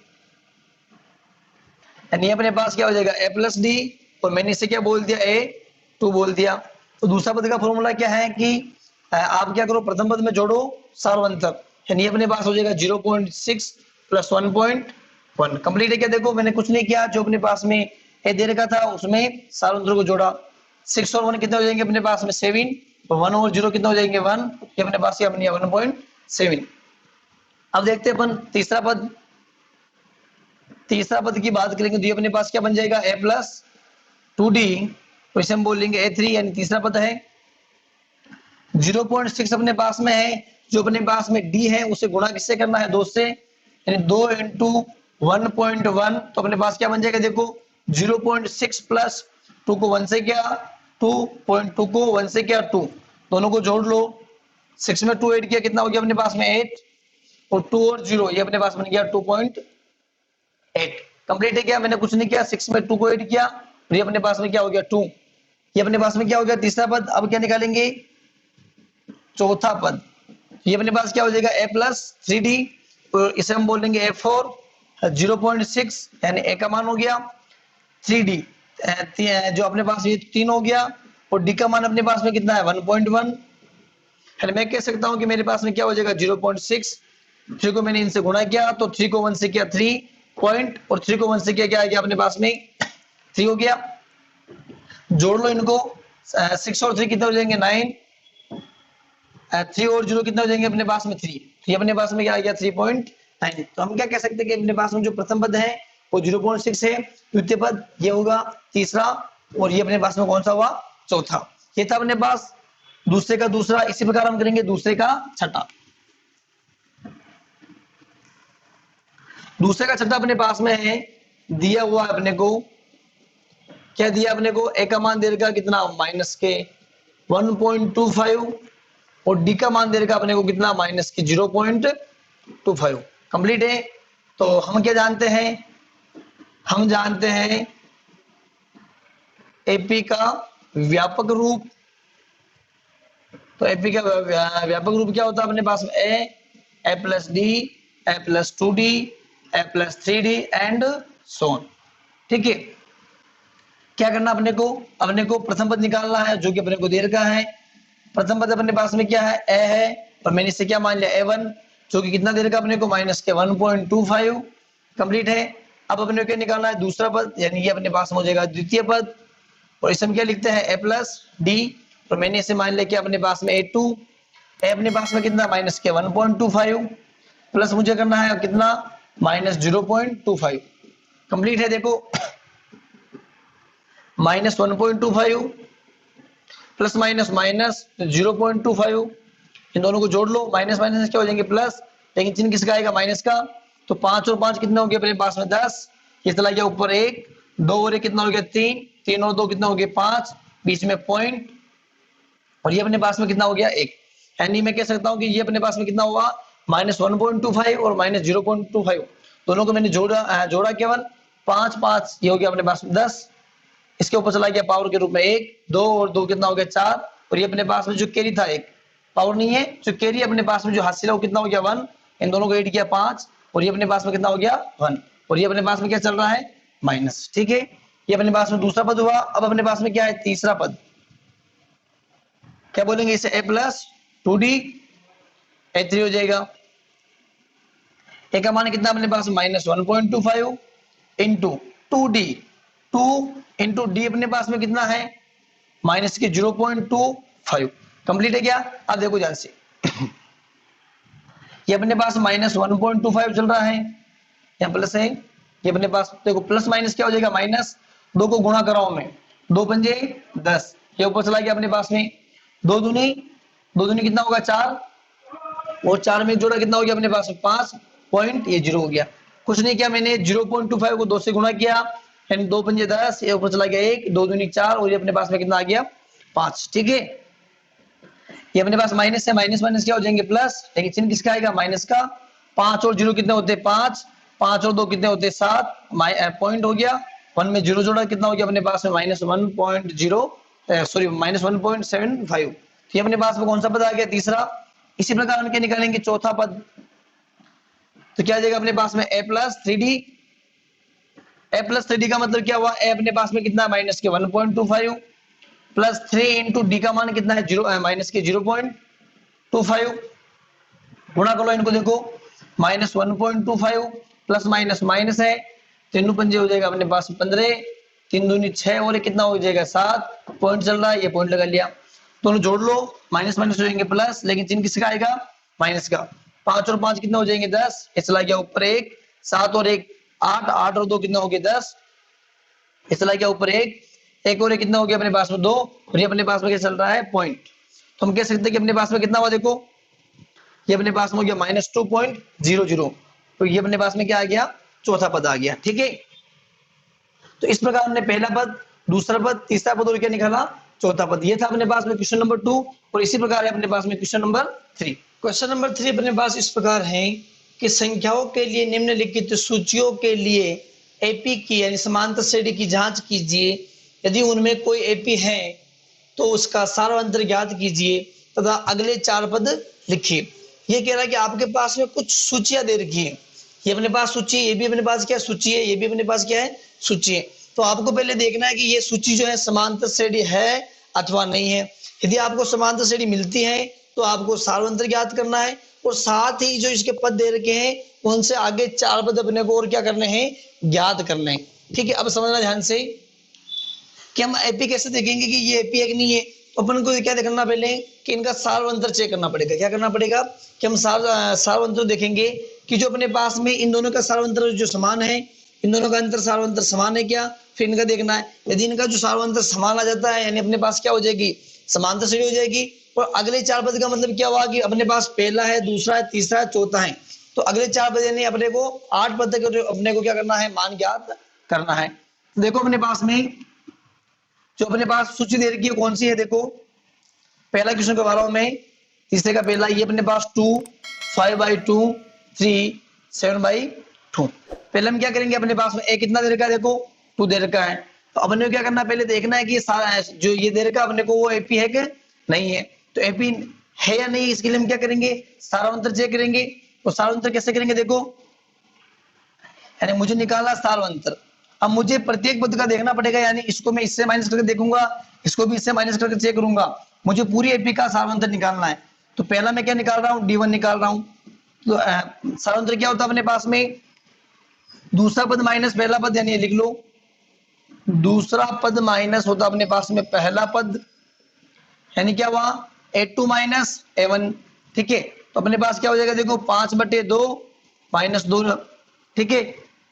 यानी अपने पास क्या हो जाएगा a प्लस डी और मैंने इसे क्या बोल दिया a2 बोल दिया। तो दूसरा पद का फॉर्मूला क्या है कि आप क्या करो, प्रथम पद में जोड़ो सार्वंतक, यानी अपने पास हो जाएगा 0.6 प्लस 1.1 कंप्लीट है क्या। देखो मैंने कुछ नहीं किया, जो अपने पास में ए दे रखा था उसमें सार्वंतक को जोड़ा। 6 और 1 कितने हो जाएंगे अपने पास में 7 और 1 और 0 कितने हो जाएंगे 1, ये अपने पास क्या बन गया 1.7। अब देखते हैं अपन तीसरा पद। तीसरा पद की बात करेंगे तो ये अपने पास क्या बन जाएगा a प्लस 2d, तो इसे हम बोलेंगे a3, यानी तीसरा पद है। 0.6 अपने पास में है, जो अपने पास में d है उसे गुणा किससे करना है, 2 से, यानी 2 इंटू 1.1, तो अपने पास क्या बन जाएगा, देखो 0.6 प्लस 2 को 1 से क्या 2.2 को 1 से क्या 2, दोनों को जोड़ लो। 6 में 2 ऐड किया कितना हो गया अपने पास में 8 और 2 और 0 ये अपने पास बन गया 2.8 कंप्लीट है क्या। मैंने कुछ नहीं किया, 6 में 2 को ऐड किया और ये अपने पास में क्या हो गया 2, ये अपने पास में क्या हो गया तीसरा पद। अब क्या निकालेंगे, चौथा पद, ये अपने पास क्या हो जाएगा a प्लस 3d, और इसे हम बोलेंगे a4, 0.6 यानी a का मान हो गया 3d, जो अपने पास ये 3 हो गया, और d का मान अपने पास में कितना है 1.1, यानी मैं कह सकता हूं कि मेरे पास में क्या हो जाएगा 0.6, 3 को मैंने इनसे गुणा किया तो 3 को 1 से किया 3 पॉइंट, और 3 को 1 से किया क्या आ गया अपने पास में 3 हो गया। जोड़ लो इनको, 6 और 3 कितने हो जाएंगे 9, 3 और 0 कितने हो जाएंगे अपने पास में 3, तो ये अपने पास में क्या आ गया 3.9। तो हम क्या कह सकते हैं कि अपने पास में जो प्रथम पद है वो 0.6 है, द्वितीय पद ये होगा तीसरा, और ये अपने पास में कौन सा हुआ चौथा। ये था अपने पास दूसरे का दूसरा। इसी प्रकार हम करेंगे दूसरे का छठा। दूसरे का छठा अपने पास में है, दिया हुआ अपने को क्या दिया, अपने को ए का मान दे रखा कितना माइनस के 1.25 और डी का मान दे रखा अपने को कितना माइनस के 0.25 कंप्लीट है। तो हम क्या जानते हैं, हम जानते हैं एपी का व्यापक रूप। तो एपी का व्यापक रूप क्या होता है अपने पास में A plus D, A plus 2d, A plus 3d and so on. ठीक है, क्या करना अपने को प्रथम पद निकालना है जो कि अपने को दे रखा है। प्रथम पद अपने पास में क्या है ए है, और मैंने इसे क्या मान लिया a1, जो कि कितना दे रखा अपने को माइनस के 1.25 कंप्लीट है। अब अपने को क्या निकालना है दूसरा पद, यानी ये अपने पास में हो जाएगा द्वितीय पद, और इसे हम क्या लिखते हैं a प्लस डी, और मैंने इसे मान लिया कि अपने पास में a2, ए अपने पास में कितना माइनस के 1.25 प्लस मुझे करना है कितना माइनस 0.25 कंप्लीट है। देखो माइनस 1.25 प्लस माइनस माइनस 0.25, इन दोनों को जोड़ लो, माइनस माइनस क्या हो जाएंगे प्लस, लेकिन चिन्ह किसका आएगा माइनस का। तो 5 और 5 कितना हो गया अपने पास में 10, ये चला गया ऊपर 1, 2 और 1 कितना हो गया 3, 3 और 2 कितना हो गया 5, बीच में पॉइंट, और ये अपने पास में कितना हो गया 1, यानी मैं कह सकता हूं कि ये अपने पास में कितना हुआ माइनस 1.25 और माइनस 0.25, दोनों को मैंने जोड़ा केवल 5 5, ये हो गया अपने पास में 10, इसके ऊपर चला गया पावर के रूप में 1, 2 और 2 कितना हो गया 4, और ये अपने पास में जो कैरी था 1 पावर नहीं है, जो कैरी अपने पास में जो हासिल है वो कितना हो गया 1, इन दोनों को ऐड किया 5, और ये अपने पास में कितना हो गया 1, और ये अपने पास में क्या चल रहा है माइनस। ठीक है, ये अपने पास में दूसरा पद हुआ। अब अपने पास में क्या है तीसरा पद, क्या बोलेंगे इसे a प्लस 2d a3 हो जाएगा। ए का मान कितना अपने पास minus 1.25 into 2d, 2 into D अपने पास में कितना है माइनस के 0.25 कंप्लीट है क्या। अब देखो ध्यान से ये अपने पास माइनस 1.25 चल रहा है, यहाँ प्लस है, ये अपने पास देखो प्लस माइनस क्या हो जाएगा माइनस, 2 को गुणा कराओ मैं 2 पंजे 10, ये ऊपर चला गया अपने पास में 2 दूनी कितना होगा 4, और 4 में जोड़ा कितना हो गया अपने पास में 5 पॉइंट, ये 0 हो गया। कुछ नहीं किया मैंने 0.25 को 2 से गुणा किया यानी 2 पंजे 10, ये ऊपर चला गया 1, 2 दूनी 4 और ये अपने पास में कितना आ गया 5। ठीक है, ये अपने पास माइनस है, माइनस माइनस क्या हो जाएंगे प्लस, लेकिन चिन्ह किसका आएगा माइनस का। 5 और 0 कितने होते हैं 5, 5 और 2 कितने होते हैं 7, पॉइंट हो गया। 1 में 0 जोड़ा कितना हो गया अपने पास में -1.0 सॉरी -1.75। तो ये अपने पास में कौन सा पद आ गया तीसरा। इसी प्रकार हम क्या निकालेंगे चौथा पद, तो क्या आ जाएगा अपने पास में a plus 3d। a plus 3d का मतलब क्या हुआ, a अपने पास में कितना माइनस के 1.25 प्लस 3 इंटू डी का मान कितना है 0 माइनस के 0.25, गुणा करो इनको देखो -1.25 प्लस माइनस माइनस है, तीनों पंजे हो जाएगा अपने पास 15, 3 दूनी 6 और कितना हो जाएगा 7, पॉइंट चल रहा है ये पॉइंट लगा लिया, दोनों जोड़ लो माइनस माइनस हो जाएंगे प्लस, लेकिन चिन्ह किसका आएगा माइनस का। 5 और 5 कितना हो जाएंगे 10, ये चला गया ऊपर 1, 7 और 1 8, 8 और 2 कितना हो गया 10, ये चला गया ऊपर 1, 1 और 1 कितना हो गया अपने पास में 2, और ये अपने पास में क्या चल रहा है पॉइंट। तो हम कह सकते हैं कि अपने पास में कितना हुआ देखो, ये अपने पास में हो गया -2.00, तो ये अपने पास में क्या आ गया चौथा पद आ गया। ठीक है, तो इस प्रकार हमने पहला पद, दूसरा पद, तीसरा पद और क्या निकाला चौथा पद। ये था अपने पास में क्वेश्चन नंबर 2, और इसी प्रकार है अपने पास में क्वेश्चन नंबर 3। क्वेश्चन नंबर 3 अपने पास इस प्रकार है कि संख्याओं के लिए निम्नलिखित सूचियों के लिए एपी की यानी समांतर श्रेणी की जांच कीजिए, यदि उनमें कोई एपी है तो उसका सारांतर ज्ञात कीजिए तथा अगले 4 पद लिखिए। ये कह रहा है कि आपके पास में कुछ सूचियां दे रखी है, ये अपने पास सूची है, ये भी अपने पास क्या सूची है, ये भी अपने पास क्या है सूची है। तो आपको पहले देखना है कि ये सूची जो है समांतर श्रेणी है अथवा नहीं है। यदि आपको समांतर श्रेणी मिलती है तो आपको सारांतर ज्ञात करना है, और साथ ही जो इसके पद दे रखे हैं उनसे आगे 4 पद अपने को और क्या करने हैं ज्ञात करने हैं। ठीक है, अब समझना ध्यान से कि हम एपी कैसे देखेंगे कि ये एपी है कि नहीं है। तो अपन को क्या देखना पहले कि इनका सारांतर चेक करना पड़ेगा। क्या करना पड़ेगा कि हम सारांतर देखेंगे कि जो अपने पास में इन दोनों का सारांतर जो समान है, इन दोनों का अंतर सारांतर समान है क्या, फिर इनका देखना है। यदि इनका जो सारांतर समान आ जाता है यानी अपने पास क्या हो जाएगी समांतर श्रेणी हो जाएगी। और अगले 4 पद का मतलब क्या हुआ कि अपने पास पहला है, दूसरा है, तीसरा है, चौथा है। तो अगले 4 पद यानी अपने को 8 पद तक अपने को क्या करना है मान ज्ञात करना है। तो देखो अपने पास में जो अपने पास सूची दे रखी है कौन सी है, देखो पहला क्वेश्चन करवा रहा हूं मैं, तीसरे का पहला, ये अपने पास 2, 5/2, 3, 7/2। पहले हम क्या करेंगे अपने पास में ए कितना दे रखा है देखो 2 दे रखा है। तो अपने को क्या करना है पहले देखना है कि सारा जो ये दे रखा अपने को वो एपी है कि नहीं है। तो एपी है या नहीं इसके लिए हम क्या करेंगे सारांतर चेक करेंगे। तो सारांतर कैसे करेंगे देखो, यानी मुझे निकाला सारांतर, अब मुझे प्रत्येक पद का देखना पड़ेगा, यानी इसको मैं इससे माइनस करके देखूंगा, इसको भी इससे माइनस करके चेक करूंगा, मुझे पूरी एपी का सारांतर निकालना है। तो पहला मैं क्या निकाल रहा हूँ D1 निकाल रहा हूँ। तो सारांतर क्या होता है अपने पास में दूसरा पद माइनस पहला पद, यानी लिख लो दूसरा पद माइनस होता अपने पास में पहला पद, यानी क्या हुआ A2 माइनस A1। ठीक है, तो अपने पास क्या हो जाएगा देखो 5/2 -2। ठीक है,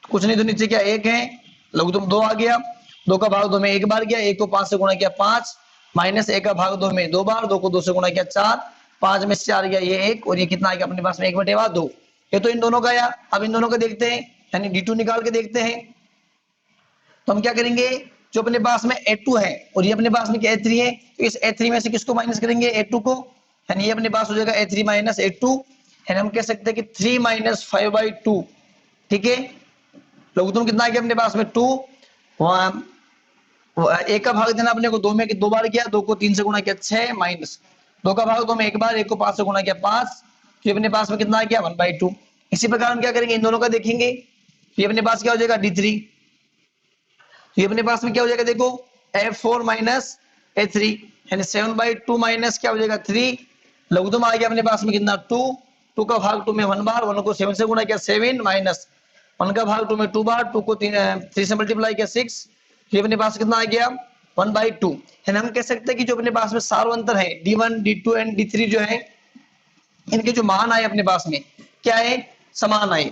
कुछ नहीं तो नीचे क्या 1 है, लघुत्तम 2 आ गया, 2 का भाग 2 में 1 बार गया, 1 को 5 से गुणा किया 5, माइनस 1 का भाग 2 में 2 बार, 2 को 2 से गुणा किया 4, 5 में से 4 गया ये 1, और ये कितना आ गया अपने पास में 1/2। ये तो इन दोनों का आया। अब इन दोनों का देखते हैं, यानी D2 निकाल के देखते हैं। तो हम क्या करेंगे जो अपने पास में A2 है और ये अपने पास में क्या A3 है, तो इस A3 में से किसको माइनस करेंगे A2 को, यानी ये अपने पास हो जाएगा A3 माइनस A2, यानी हम कह सकते हैं कि 3 - 5/2। ठीक है, लघुत्तम कितना आ गया अपने पास में 2, एक का भाग देना अपने को 2 में 2 बार किया, 2 को 3 से गुणा किया 6, माइनस 2 का भाग 2 में 1 बार, 1 को 5 से गुणा किया 5, तो ये अपने पास में कितना आ गया 1/2। इसी प्रकार हम क्या करेंगे इन दोनों का देखेंगे, तो ये अपने पास क्या हो जाएगा D3, तो ये अपने पास में क्या हो जाएगा देखो A4 माइनस A3, यानी 7/2 माइनस क्या हो जाएगा 3, लघुत्तम आ गया अपने पास में कितना 2, 2 का भाग 2 में 1 बार, 1 को 7 से गुणा किया 7, माइनस 1 का भाग 2 में 2 बार, 2 को 3 से मल्टीप्लाई किया 6, ये अपने पास कितना आ गया 1/2। यानी हम कह सकते हैं कि जो अपने पास में सारांतर है D1, D2 एंड D3 जो है इनके जो मान आए अपने पास में क्या है समान आए,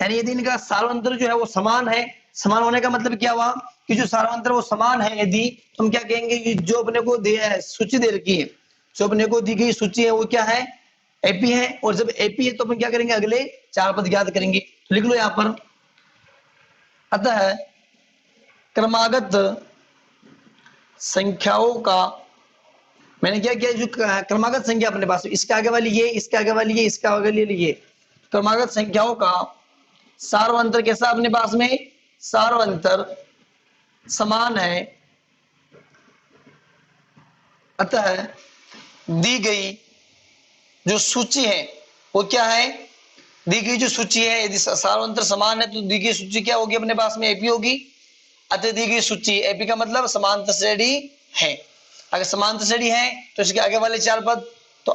यानी यदि इनका सारांतर जो है वो समान है, समान होने का मतलब क्या हुआ कि जो सारांतर वो समान है यदि, तो हम क्या कहेंगे कि जो अपने को सूची दे रखी है, जो अपने को दी गई सूची है वो क्या है एपी है, और जब एपी है तो अपन क्या करेंगे अगले 4 पद ज्ञात करेंगे। तो लिख लो यहाँ पर, अतः क्रमागत संख्याओं का, मैंने क्या किया, जो क्रमागत संख्या अपने पास, इसके आगे वाली ये, इसके आगे वाली ये, इसके आगे वाली ये, क्रमागत संख्याओं का सार्वंतर कैसा अपने पास में, सार्वंतर समान है, अतः दी गई जो सूची है वो क्या है, दी गई जो सूची है, यदि सार्वंतर समान है तो दी गई सूची क्या होगी अपने पास में, एपी होगी। अतः दी गई सूची, एपी का मतलब समांतर श्रेणी है। अगर समांतर श्रेणी है तो इसके आगे वाले चार पद तो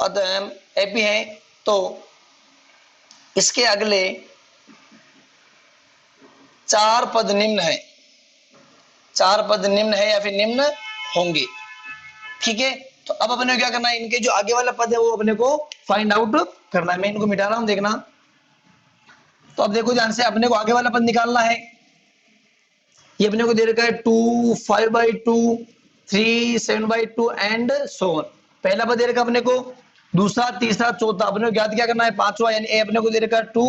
एपी है, तो इसके अगले चार पद निम्न है, चार पद निम्न है या फिर निम्न होंगे। ठीक है, तो अब अपने को क्या करना है, इनके जो आगे वाला पद है वो अपने को फाइंड आउट करना है। मैं इनको मिटा रहा हूं, देखना। तो अब देखो ध्यान से, अपने को आगे वाला पद निकालना है। ये अपने को दे रखा है 2, 5/2, 3, 7/2 एंड सो ऑन। पहला पद दे रखा अपने को, दूसरा, तीसरा, चौथा। अपने को ज्ञात क्या करना है, पांचवा, यानी ए अपने को दे रखा है 2,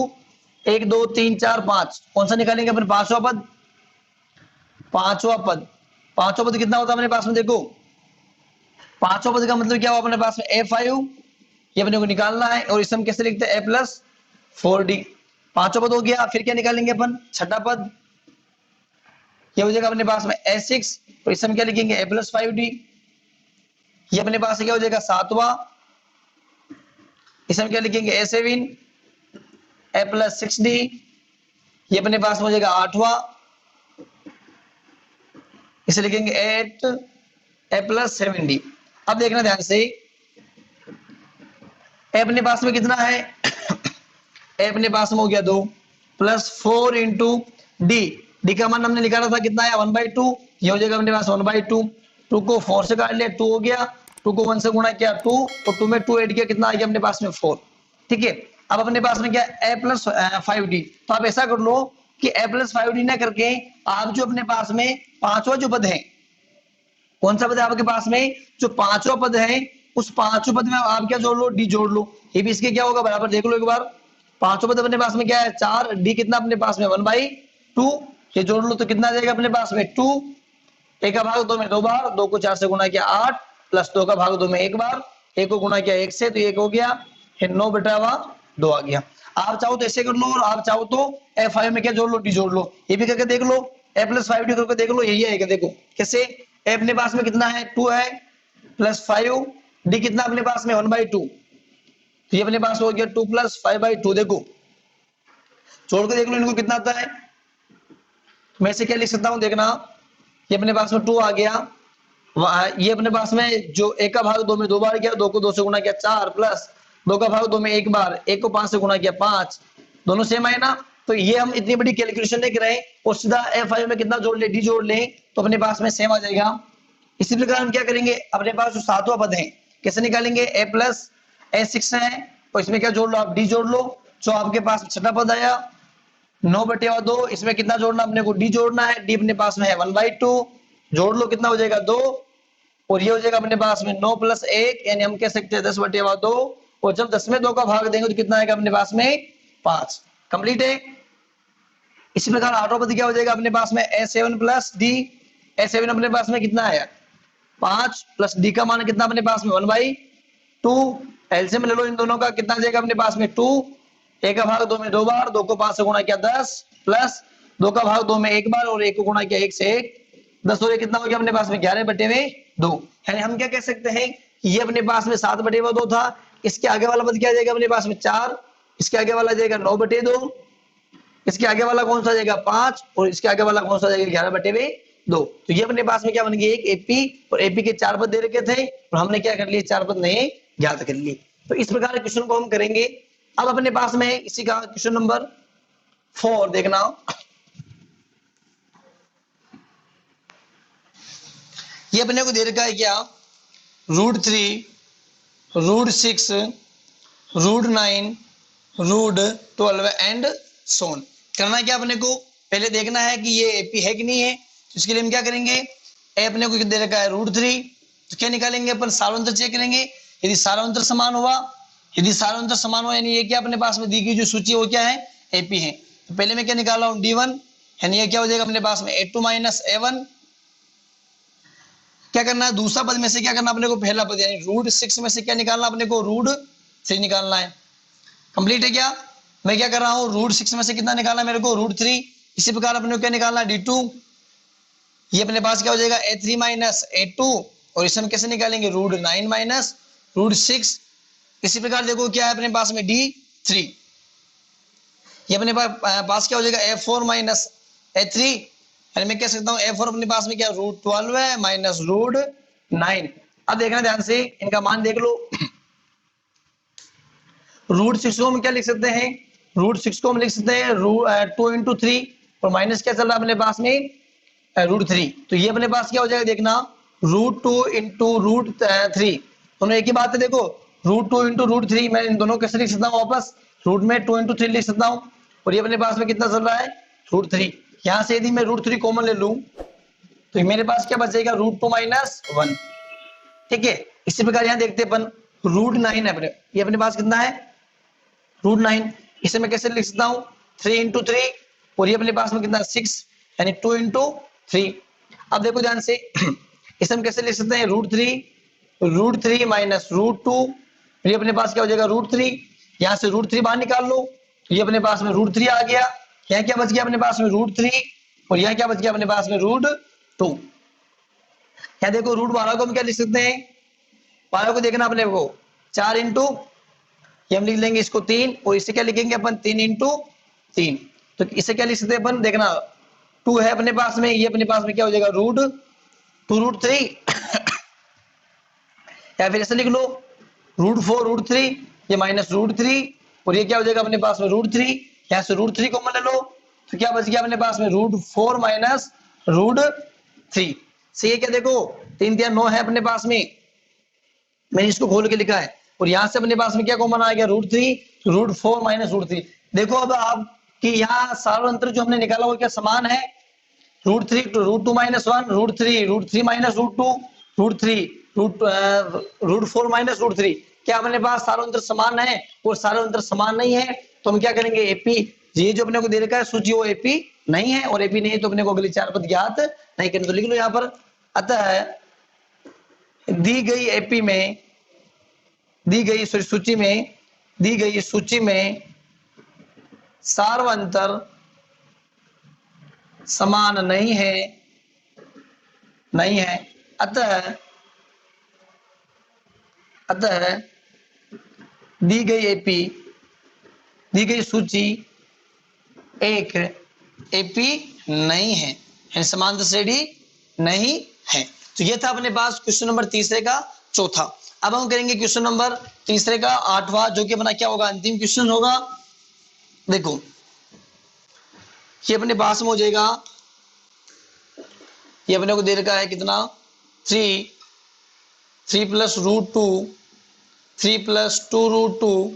1, 2, 3, 4, 5। कौन सा निकालेंगे अपने, पांचवा पद। पांचवा पद, पांचवा पद कितना होता है अपने पास में, देखो पांचवा पद का मतलब क्या हुआ अपने पास में, A5, ये अपने को निकालना है। और इसे हम कैसे लिखते हैं, A+4D। पांचवा पद हो गया। फिर क्या निकालेंगे अपन, छठा पद, ये हो जाएगा अपने पास में A6, तो इसे हम क्या लिखेंगे, A+5D। ये अपने पास क्या हो जाएगा, सातवां, इसे हम क्या लिखेंगे, A7, A+6D। ये अपने पास में हो जाएगा आठवां, इसे लिखेंगे 8, A+7D। अब देखना ध्यान से, ए अपने पास में कितना है, ए अपने पास में हो गया 2, +4 इंटू डी, डी का मान हमने निकाला था कितना है, 1/2। ये हो जाएगा अपने पास 1/2। 2 को 4 से काट लिया, 2 हो गया। 2 को 1 से गुणा किया 2, और 2 में 2 ऐड किया, कितना आ गया अपने पास में 4। ठीक है, अब अपने पास में क्या, A+5D। तो आप ऐसा कर लो कि A+5D ना करके आप जो अपने पास में पांचवा जो पद है, कौन सा पद है आपके पास में, जो पांचवा पद है, उस पांचवा पद में आप क्या जोड़ लो, डी जोड़ लो। ये भी इसके क्या होगा, बराबर देख लो एक बार। पांचवा पद अपने पास में क्या है, 4, डी कितना अपने पास में 1/2। ये जोड़ लो तो कितना आ जाएगा अपने पास में 2। 1 का भाग 2 में 2 बार, 2 को 4 से गुणा किया 8, प्लस 2 का भाग 2 में 1 बार, 1 को गुणा किया 1 से, तो 1 हो गया, फिर 9/2 आ गया। आप चाहो तो ऐसे कर लो, और आप चाहो तो A5 में क्या जोड़ लो, डी जोड़ लो। ये भी करके देख लो, A+5D करके देख लो, यही आएगा। देखो कैसे, ए अपने पास में कितना है, 2 है, +5, डी कितना अपने पास में 1/2, तो ये अपने पास हो गया 2 + 5/2। देखो जोड़ के देख लो इनको कितना आता है। मैं से क्या लिख सकता हूं, देखना, ये अपने पास में 2 आ गया, ये अपने पास में जो 1 का भाग 2 में 2 बार किया, 2 को 2 से गुणा किया 4, प्लस 2 का भाग 2 में 1 बार, 1 को 5 से गुणा किया 5, दोनों सेम आए ना। तो ये हम इतनी बड़ी कैलकुलेशन नहीं करें और सीधा A5 में कितना जोड़ ले, डी जोड़ ले, तो अपने पास में सेम आ जाएगा। इसी प्रकार हम क्या करेंगे, अपने पास जो सातवां पद है कैसे निकालेंगे, A+A6 है, और इसमें क्या जोड़ लो आप, डी जोड़ लो। जो आपके पास छठा पद आया 9/2, इसमें कितना जोड़ना अपने को, डी जोड़ना है। डी अपने पास में है 1/2, जोड़ लो कितना हो जाएगा 2, और ये हो जाएगा अपने पास में 9 + 1, यानी हम कह सकते हैं 10/2। और जब 10 में 2 का भाग देंगे तो कितना आएगा अपने पास में 5। कंप्लीट है। इसी प्रकार आठवां पद क्या हो जाएगा अपने पास में, A7 + D। A7 अपने पास में कितना आया 5, प्लस डी का मान कितना अपने पास में 1/2। एलसीएम ले लो इन दोनों का, कितना जाएगा अपने पास में 2, 1 का भाग 2 में 2 बार, 2 को 5 से गुणा किया 10, प्लस 2 का भाग 2 में 1 बार, और 1 को गुणा किया 1 से 1, 10 और 1 कितना हो गया अपने पास में 11/2। यानी हम क्या कह सकते हैं, ये अपने पास में 7/2 था। इसके आगे वाला पद क्या जाएगा अपने पास में 4, इसके आगे वाला जाएगा 9/2, इसके आगे वाला कौन सा जाएगा 5, और इसके आगे वाला कौन सा जाएगा 11/2। तो ये अपने पास में क्या बन गया, एक एपी, और एपी के 4 पद दे रखे थे, और हमने क्या कर लिए, 4 पद नए ज्ञात कर लिए। तो इस प्रकार क्वेश्चन को हम करेंगे। अब अपने पास में इसी का क्वेश्चन नंबर 4 देखना। ये अपने को दे रखा है क्या, √3, √6, √9, √12 एंड सोन। करना क्या अपने को, पहले देखना है कि ये एपी है कि नहीं है। तो इसके लिए हम क्या करेंगे, ए अपने को दे रखा है √3, तो क्या निकालेंगे अपन, सार्वंतर चेक करेंगे। यदि सार्वंतर समान हुआ, यदि सार्वंतर समान हुआ, यानी ये क्या अपने पास में दी गई जो सूची है वो क्या है, एपी है। तो पहले मैं क्या निकाला हूं, D1, यानी ये क्या हो जाएगा अपने पास में A2 - A1, क्या करना है, दूसरा पद में से क्या करना अपने को, पहला पद यानी √6 में से क्या निकालना अपने को, √3 निकालना है। कंप्लीट है क्या? मैं क्या कर रहा हूँ, √6 में से कितना निकालना है मेरे को, √3। इसी प्रकार अपने को क्या निकालना है, d2। ये अपने पास क्या हो जाएगा, a3 माइनस a2, और इसे हम कैसे निकालेंगे, √9 माइनस √6। इसी प्रकार देखो क्या है अपने पास में d3, ये अपने पास क्या हो जाएगा, a4 माइनस a3, यानी मैं कह सकता हूँ a4 अपने पास में क्या √12 है माइनस √9। अब देखना ध्यान से, इनका मान देख लो। √6 को हम क्या लिख सकते हैं, √6 को हम लिख सकते हैं 2 इंटू 3, और माइनस क्या चल रहा है अपने पास में, √3। तो ये अपने पास क्या हो जाएगा देखना, √2 इंटू √3, दोनों एक ही बात है। देखो √2 इंटू √3, मैं इन दोनों कैसे लिख सकता हूँ वापस, रूट में 2 इंटू 3 लिख सकता हूँ, और ये अपने पास में कितना चल रहा है, √3। यहाँ से यदि मैं √3 कॉमन ले लूं तो मेरे पास क्या बचेगा, √2 माइनस 1। ठीक है, इसी प्रकार यहाँ देखते अपन √9 है अपने, ये अपने पास कितना है, √9। इसे मैं कैसे लिख सकता हूँ, 3 इंटू 3, और ये अपने पास में कितना 6, यानी 2 इंटू 3। अब देखो ध्यान से, इसे हम कैसे लिख सकते हैं, √3 माइनस √2, ये अपने पास क्या हो जाएगा, √3। यहाँ से √3 बाहर निकाल लो, ये अपने पास में √3 आ गया। यहाँ क्या बच गया अपने पास में, √3, और यहाँ क्या बच गया अपने पास में, √2। यहाँ देखो √12 को हम क्या लिख सकते हैं, 12 को देखना अपने को 4 इंटू, ये हम लिख लेंगे इसको 3, और इसे क्या लिखेंगे अपन, 3 इंटू 3। तो इसे क्या लिख सकते हैं अपन, देखना 2 है अपने पास में, ये अपने पास में क्या हो जाएगा, √3, या फिर ऐसे लिख लो √4 √3, ये माइनस √3, और ये क्या हो जाएगा अपने पास में √3। यहाँ से √3 को मान लो, तो क्या बच गया अपने पास में, √4 माइनस √3 से। ये क्या देखो 3 3 9 है अपने पास में, मैंने इसको खोल के लिखा है, और यहाँ से अपने पास में क्या कॉमन आ गया, √3, √4 माइनस √3। देखो अब आपकी यहाँ सारा अंतर जो हमने निकाला वो क्या समान है, √3 √2 माइनस 1, √3 माइनस √2, √3 √4 माइनस √3। क्या अपने पास सारा अंतर समान है, और सारा अंतर समान नहीं है तो हम क्या करेंगे, एपी, ये जो अपने को दे रखा है सूची वो एपी नहीं है, और एपी नहीं है तो अपने को अगली 4 पद ज्ञात नहीं करने। तो लिख लो यहाँ पर, अतः दी गई एपी में, दी गई सूची में, दी गई सूची में सार्वंतर समान नहीं है, नहीं है। अतः दी गई एपी, दी गई सूची एक एपी नहीं है, यानी समांतर श्रेणी नहीं है। तो ये था अपने पास क्वेश्चन नंबर तीसरे का चौथा। अब हम करेंगे क्वेश्चन नंबर तीसरे का आठवां, जो कि अपना क्या होगा, अंतिम क्वेश्चन होगा। देखो ये अपने पास में हो जाएगा, ये अपने को दे रखा है कितना, 3 plus √2, 3 plus 2 √2,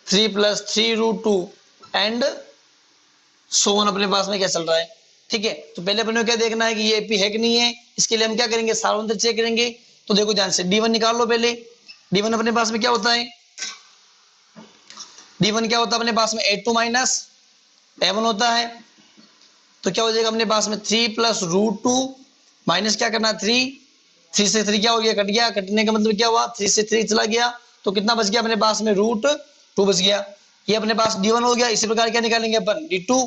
3 plus 3 √2 and so on अपने पास में क्या चल रहा है। ठीक है, तो पहले अपने को क्या देखना है कि ये एपी है कि नहीं है। इसके लिए हम क्या करेंगे, सार्वंतर चेक करेंगे। तो देखो ध्यान से, D1 निकाल लो पहले। D1 अपने पास में क्या होता है, D1 क्या होता है अपने पास में, A2 माइनस A1 होता है। तो क्या हो जाएगा अपने पास में, 3 प्लस √2 माइनस क्या करना, 3 से 3 क्या हो गया, कट गया। कटने का मतलब क्या हुआ, 3 से 3 चला गया, तो कितना बच गया अपने पास में, √2 बच गया। ये अपने पास D1 हो गया। इसी प्रकार क्या निकालेंगे अपन, D2।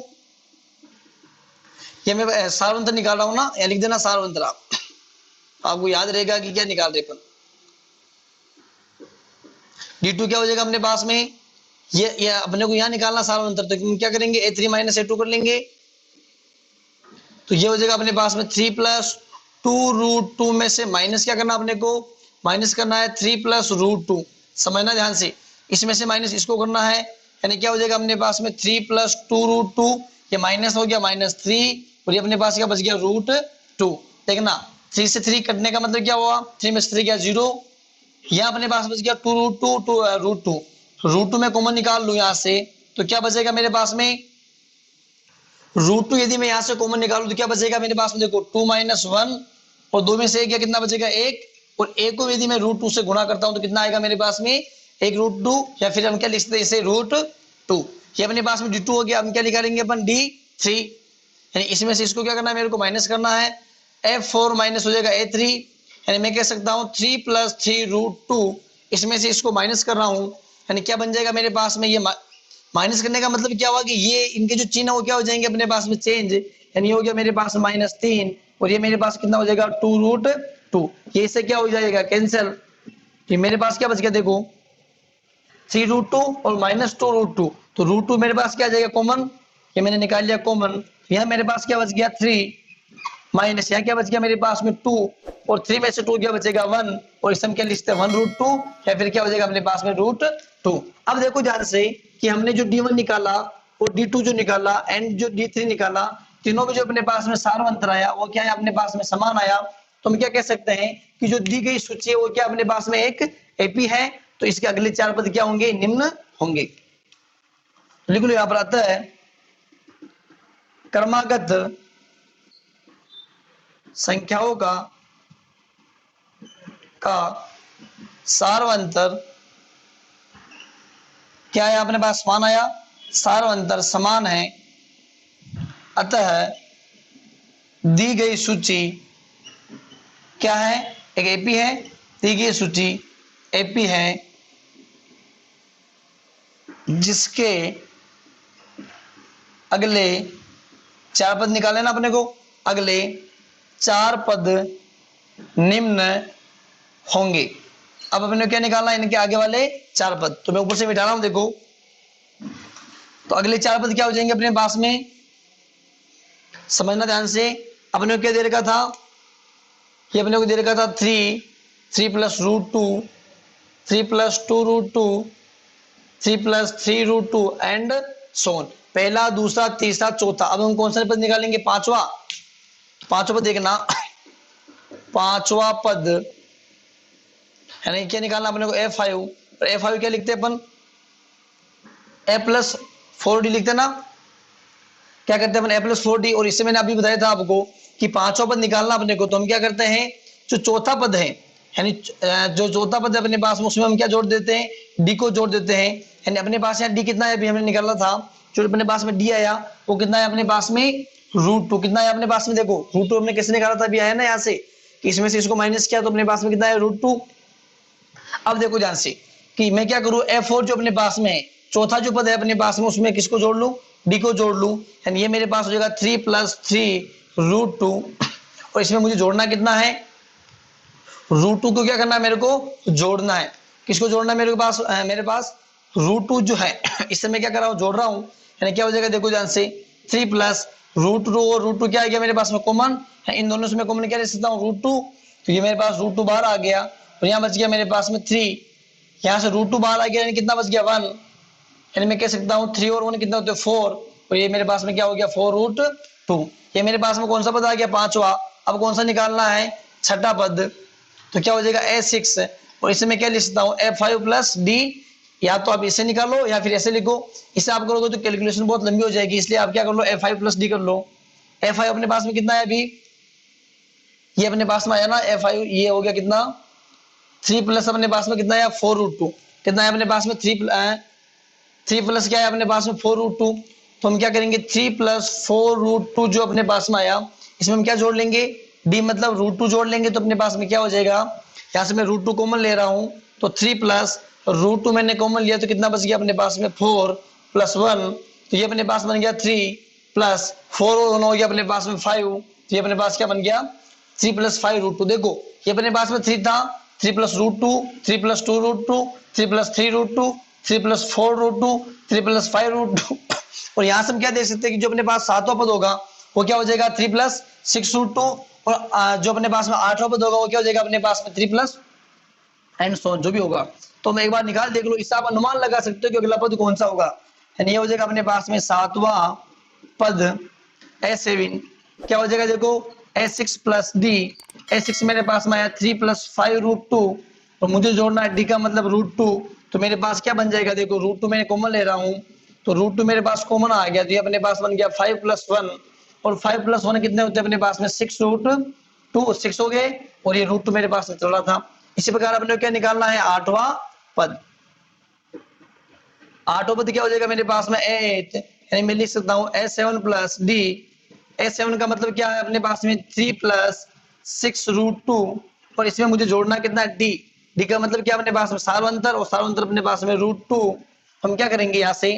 ये मैं सार्वंतर निकाल रहा हूं ना, या लिख देना सार्वंतर, आपको याद रहेगा कि क्या निकाल रहे अपन। D2 क्या हो जाएगा अपने पास में, ये अपने को यहाँ निकालना सार्वंतर, तो क्या करेंगे, A3 माइनस A2 कर लेंगे। तो ये हो जाएगा अपने पास में 3 प्लस 2 √2 में से माइनस क्या करना अपने को, माइनस करना है 3 प्लस √2। समझना ध्यान से, इसमें से माइनस इसको करना है, यानी क्या हो जाएगा अपने पास में 3 प्लस 2 √2, ये माइनस हो गया -3, और ये अपने पास क्या बच गया, √2। देखना 3 से 3 कटने का मतलब क्या हुआ, 3 में से 3 क्या 0, यहाँ अपने पास बच गया 2 √2, √2 में कॉमन निकाल लूं यहाँ से, तो क्या बचेगा मेरे पास में, √2 यदि मैं यहाँ से कॉमन निकालूं तो क्या बचेगा मेरे पास में, देखो 2 माइनस 1, और 2 में से क्या कितना बचेगा, 1, और 1 को यदि मैं √2 से गुणा करता हूं तो कितना आएगा मेरे पास में, 1 √2, या फिर हम क्या लिखते हैं इसे, √2। ये अपने पास में D2 हो गया। हम क्या निकालेंगे अपन, D3, यानी इसमें से इसको क्या करना है मेरे को, माइनस करना है। F4 माइनस हो जाएगा A3, यानी मैं कह सकता हूँ 3 + 3√2, इसमें से इसको माइनस कर रहा हूँ, यानी क्या बन जाएगा मेरे पास में, ये माइनस करने का मतलब क्या हुआ कि ये इनके जो चिन्ह वो क्या हो जाएंगे अपने पास में चेंज, यानी ये हो गया मेरे पास -3 और ये मेरे पास कितना हो जाएगा 2√2, ये इससे क्या हो जाएगा कैंसिल, ये मेरे पास क्या बच गया देखो 3√2 और -2√2, तो √2 मेरे पास क्या आ जाएगा कॉमन, ये मैंने निकाल लिया कॉमन, यहाँ मेरे पास क्या बच गया 3 माइनस यहाँ क्या बच गया मेरे पास में 2 और 3 में से 2 क्या बचेगा 1 और इस हम क्या लिखते हैं 1√2 या फिर क्या हो जाएगा अपने पास में √2। अब देखो ध्यान से कि हमने जो D1 निकाला और D2 जो निकाला एंड जो D3 निकाला, तीनों में जो अपने पास में सार अंतर आया वो क्या है अपने पास में समान आया, तो हम क्या कह सकते हैं कि जो दी गई सूची है वो क्या अपने पास में एक एपी है, तो इसके अगले 4 पद क्या होंगे निम्न होंगे। लिख लो यहाँ पर आता है क्रमागत संख्याओं का सार्वंतर क्या है अपने पास समान आया, सार्वंतर समान है, अतः दी गई सूची क्या है एक एपी है, दी गई सूची एपी है जिसके अगले 4 पद निकाले ना अपने को, अगले 4 पद निम्न होंगे। अब अपने क्या निकालना है इनके आगे वाले 4 पद, तो मैं ऊपर से मिटा रहा हूं देखो, तो अगले 4 पद क्या हो जाएंगे अपने पास में, समझना ध्यान से, अपने को क्या दे रखा था, ये अपने को दे रखा था 3 + √2 3 + 2√2 3 + 3√2 एंड सो ऑन, पहला दूसरा तीसरा चौथा। अब हम कौन सा पद निकालेंगे पांचवा पद देखना, पांचवा पद यानी क्या निकालना अपने को F5, और F5 क्या लिखते हैं अपन A+4D लिखते हैं ना, क्या करते हैं अपन A+4D, और इससे मैंने अभी बताया था आपको कि पांचवा पद निकालना अपने को, तो हम क्या करते हैं जो चौथा पद है यानी जो चौथा पद है अपने पास में उसमें हम क्या जोड़ देते हैं D को जोड़ देते हैं, यानी अपने पास यहाँ D कितना है अभी हमने निकाला था, जो अपने पास में D आया वो कितना है अपने पास में √2 कितना है अपने पास में, देखो √2 हमने कैसे निकाला था अभी आया ना यहाँ से कि इसमें से इसको माइनस किया तो अपने पास में कितना है √2। अब देखो ध्यान से कि मैं क्या करूं F4 जो अपने पास में है चौथा जो पद है अपने पास में उसमें किसको जोड़ लूं D को जोड़ लूं, यानी ये मेरे पास हो जाएगा 3 + 3√2 और इसमें मुझे जोड़ना कितना है √2 को क्या करना है मेरे को जोड़ना है, किसको जोड़ना है मेरे पास √2 जो है इससे मैं क्या कर रहा हूँ जोड़ रहा हूँ, यानी क्या हो जाएगा देखो ध्यान से 3 + √2 और √2 क्या आ गया मेरे पास में कॉमन, इन दोनों से मैं कॉमन क्या ले सकता हूँ √2, तो ये मेरे पास √2 बाहर आ गया और यहाँ बच गया मेरे पास में 3, यहाँ से √2 बाहर आ गया यानी कितना बच गया 1, यानी मैं कह सकता हूँ 3 और 1 कितना होते हैं 4, और ये मेरे पास में क्या हो गया 4√2, ये मेरे पास में कौन सा पद आ गया पांचवा। अब कौन सा निकालना है छठा पद, तो क्या हो जाएगा A6 और इसे मैं क्या लिख सकता हूँ F5 + D, या तो आप इसे निकालो या फिर ऐसे लिखो, इसे आप करोगे तो कैलकुलेशन बहुत लंबी हो जाएगी, इसलिए आप क्या कर लो F5 + D कर लो। F5 अपने पास में कितना है अभी, ये अपने पास में आया ना F5, ये हो गया कितना 3 + अपने पास में कितना है 4√2, कितना है अपने पास में 3 प्लस क्या है अपने पास में 4√2, तो हम क्या करेंगे 3 + 4√2 जो अपने पास में आया इसमें हम क्या जोड़ लेंगे D मतलब √2 जोड़ लेंगे, तो अपने पास में क्या हो जाएगा, यहाँ से मैं √2 कॉमन ले रहा हूँ तो 3 + √2 मैंने कॉमन लिया तो कितना बच गया अपने पास में 4 + 1, तो ये अपने पास बन गया 3 + 4 हो गया अपने पास में 5, तो ये अपने पास क्या बन गया 3 + 5√2। देखो ये अपने पास में 3 था, 3 + √2 3 + 2√2 3 + 3√2 3 + 4√2 3 + 5√2 और यहाँ से हम क्या देख सकते हैं कि जो अपने पास सातवां पद होगा वो क्या हो जाएगा 3 + 6√2 और जो अपने पास में आठवां पद होगा वो क्या हो जाएगा अपने पास में 3 + एंड सो जो भी होगा, तो मैं एक बार निकाल देख लो, इससे आप अनुमान लगा सकते हो कि अगला पद कौन सा होगा, यानी ये हो जाएगा अपने पास में सातवां पद A7, क्या हो जाएगा देखो A6 + D, A6 मेरे पास में आया 3 + 5√2 और मुझे जोड़ना है D का मतलब √2, तो मेरे पास क्या बन जाएगा देखो √2 मैंने कॉमन ले रहा हूँ तो √2 मेरे पास कॉमन आ गया, तो ये अपने पास बन गया 5 + 1 और 5 + 1 कितने होते हैं अपने पास में 6√2 6 हो गए और ये √2 मेरे पास में चल रहा था। इसी प्रकार अपने क्या निकालना है आठवां पद, आठवां पद क्या हो जाएगा मेरे पास में A8, यानी मैं लिख सकता हूँ A7 + D, A7 का मतलब क्या है अपने पास में 3 + 6√2 और इसमें मुझे जोड़ना कितना डी, डी का मतलब क्या अपने पास में सार्वंतर, और सार्वंतर अपने पास में √2। हम क्या करेंगे यहाँ से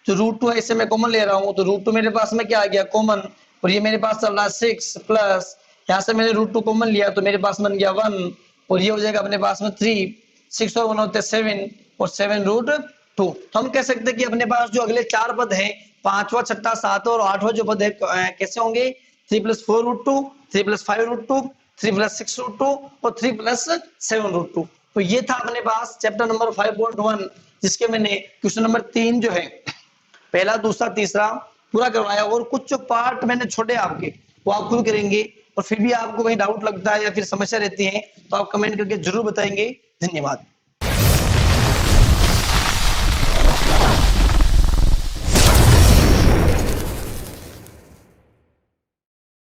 जो √2 है इसे मैं कॉमन ले रहा हूँ, तो √2 मेरे पास में क्या आ गया कॉमन, और ये मेरे पास चल रहा है 6 प्लस यहाँ से मैंने √2 कॉमन लिया तो मेरे पास बन गया 1, और ये हो जाएगा अपने पास में 3, 6 और 1 होते हैं 7, और 7√2। तो हम कह सकते हैं कि अपने पास जो अगले चार पद हैं, पांचवा, छठा, सातवां और आठवां जो पद है कैसे होंगे, 3 + 4√2, 3 + 5√2, 3 + 6√2 और 3 + 7√2। तो ये था अपने पास चैप्टर नंबर 5.1, जिसके मैंने क्वेश्चन नंबर 3 जो है पहला, दूसरा, तीसरा पूरा करवाया, और कुछ जो पार्ट मैंने छोड़े आपके वो आप खुद करेंगे। और फिर भी आपको कहीं डाउट लगता है या फिर समस्या रहती है तो आप कमेंट करके जरूर बताएंगे। धन्यवाद।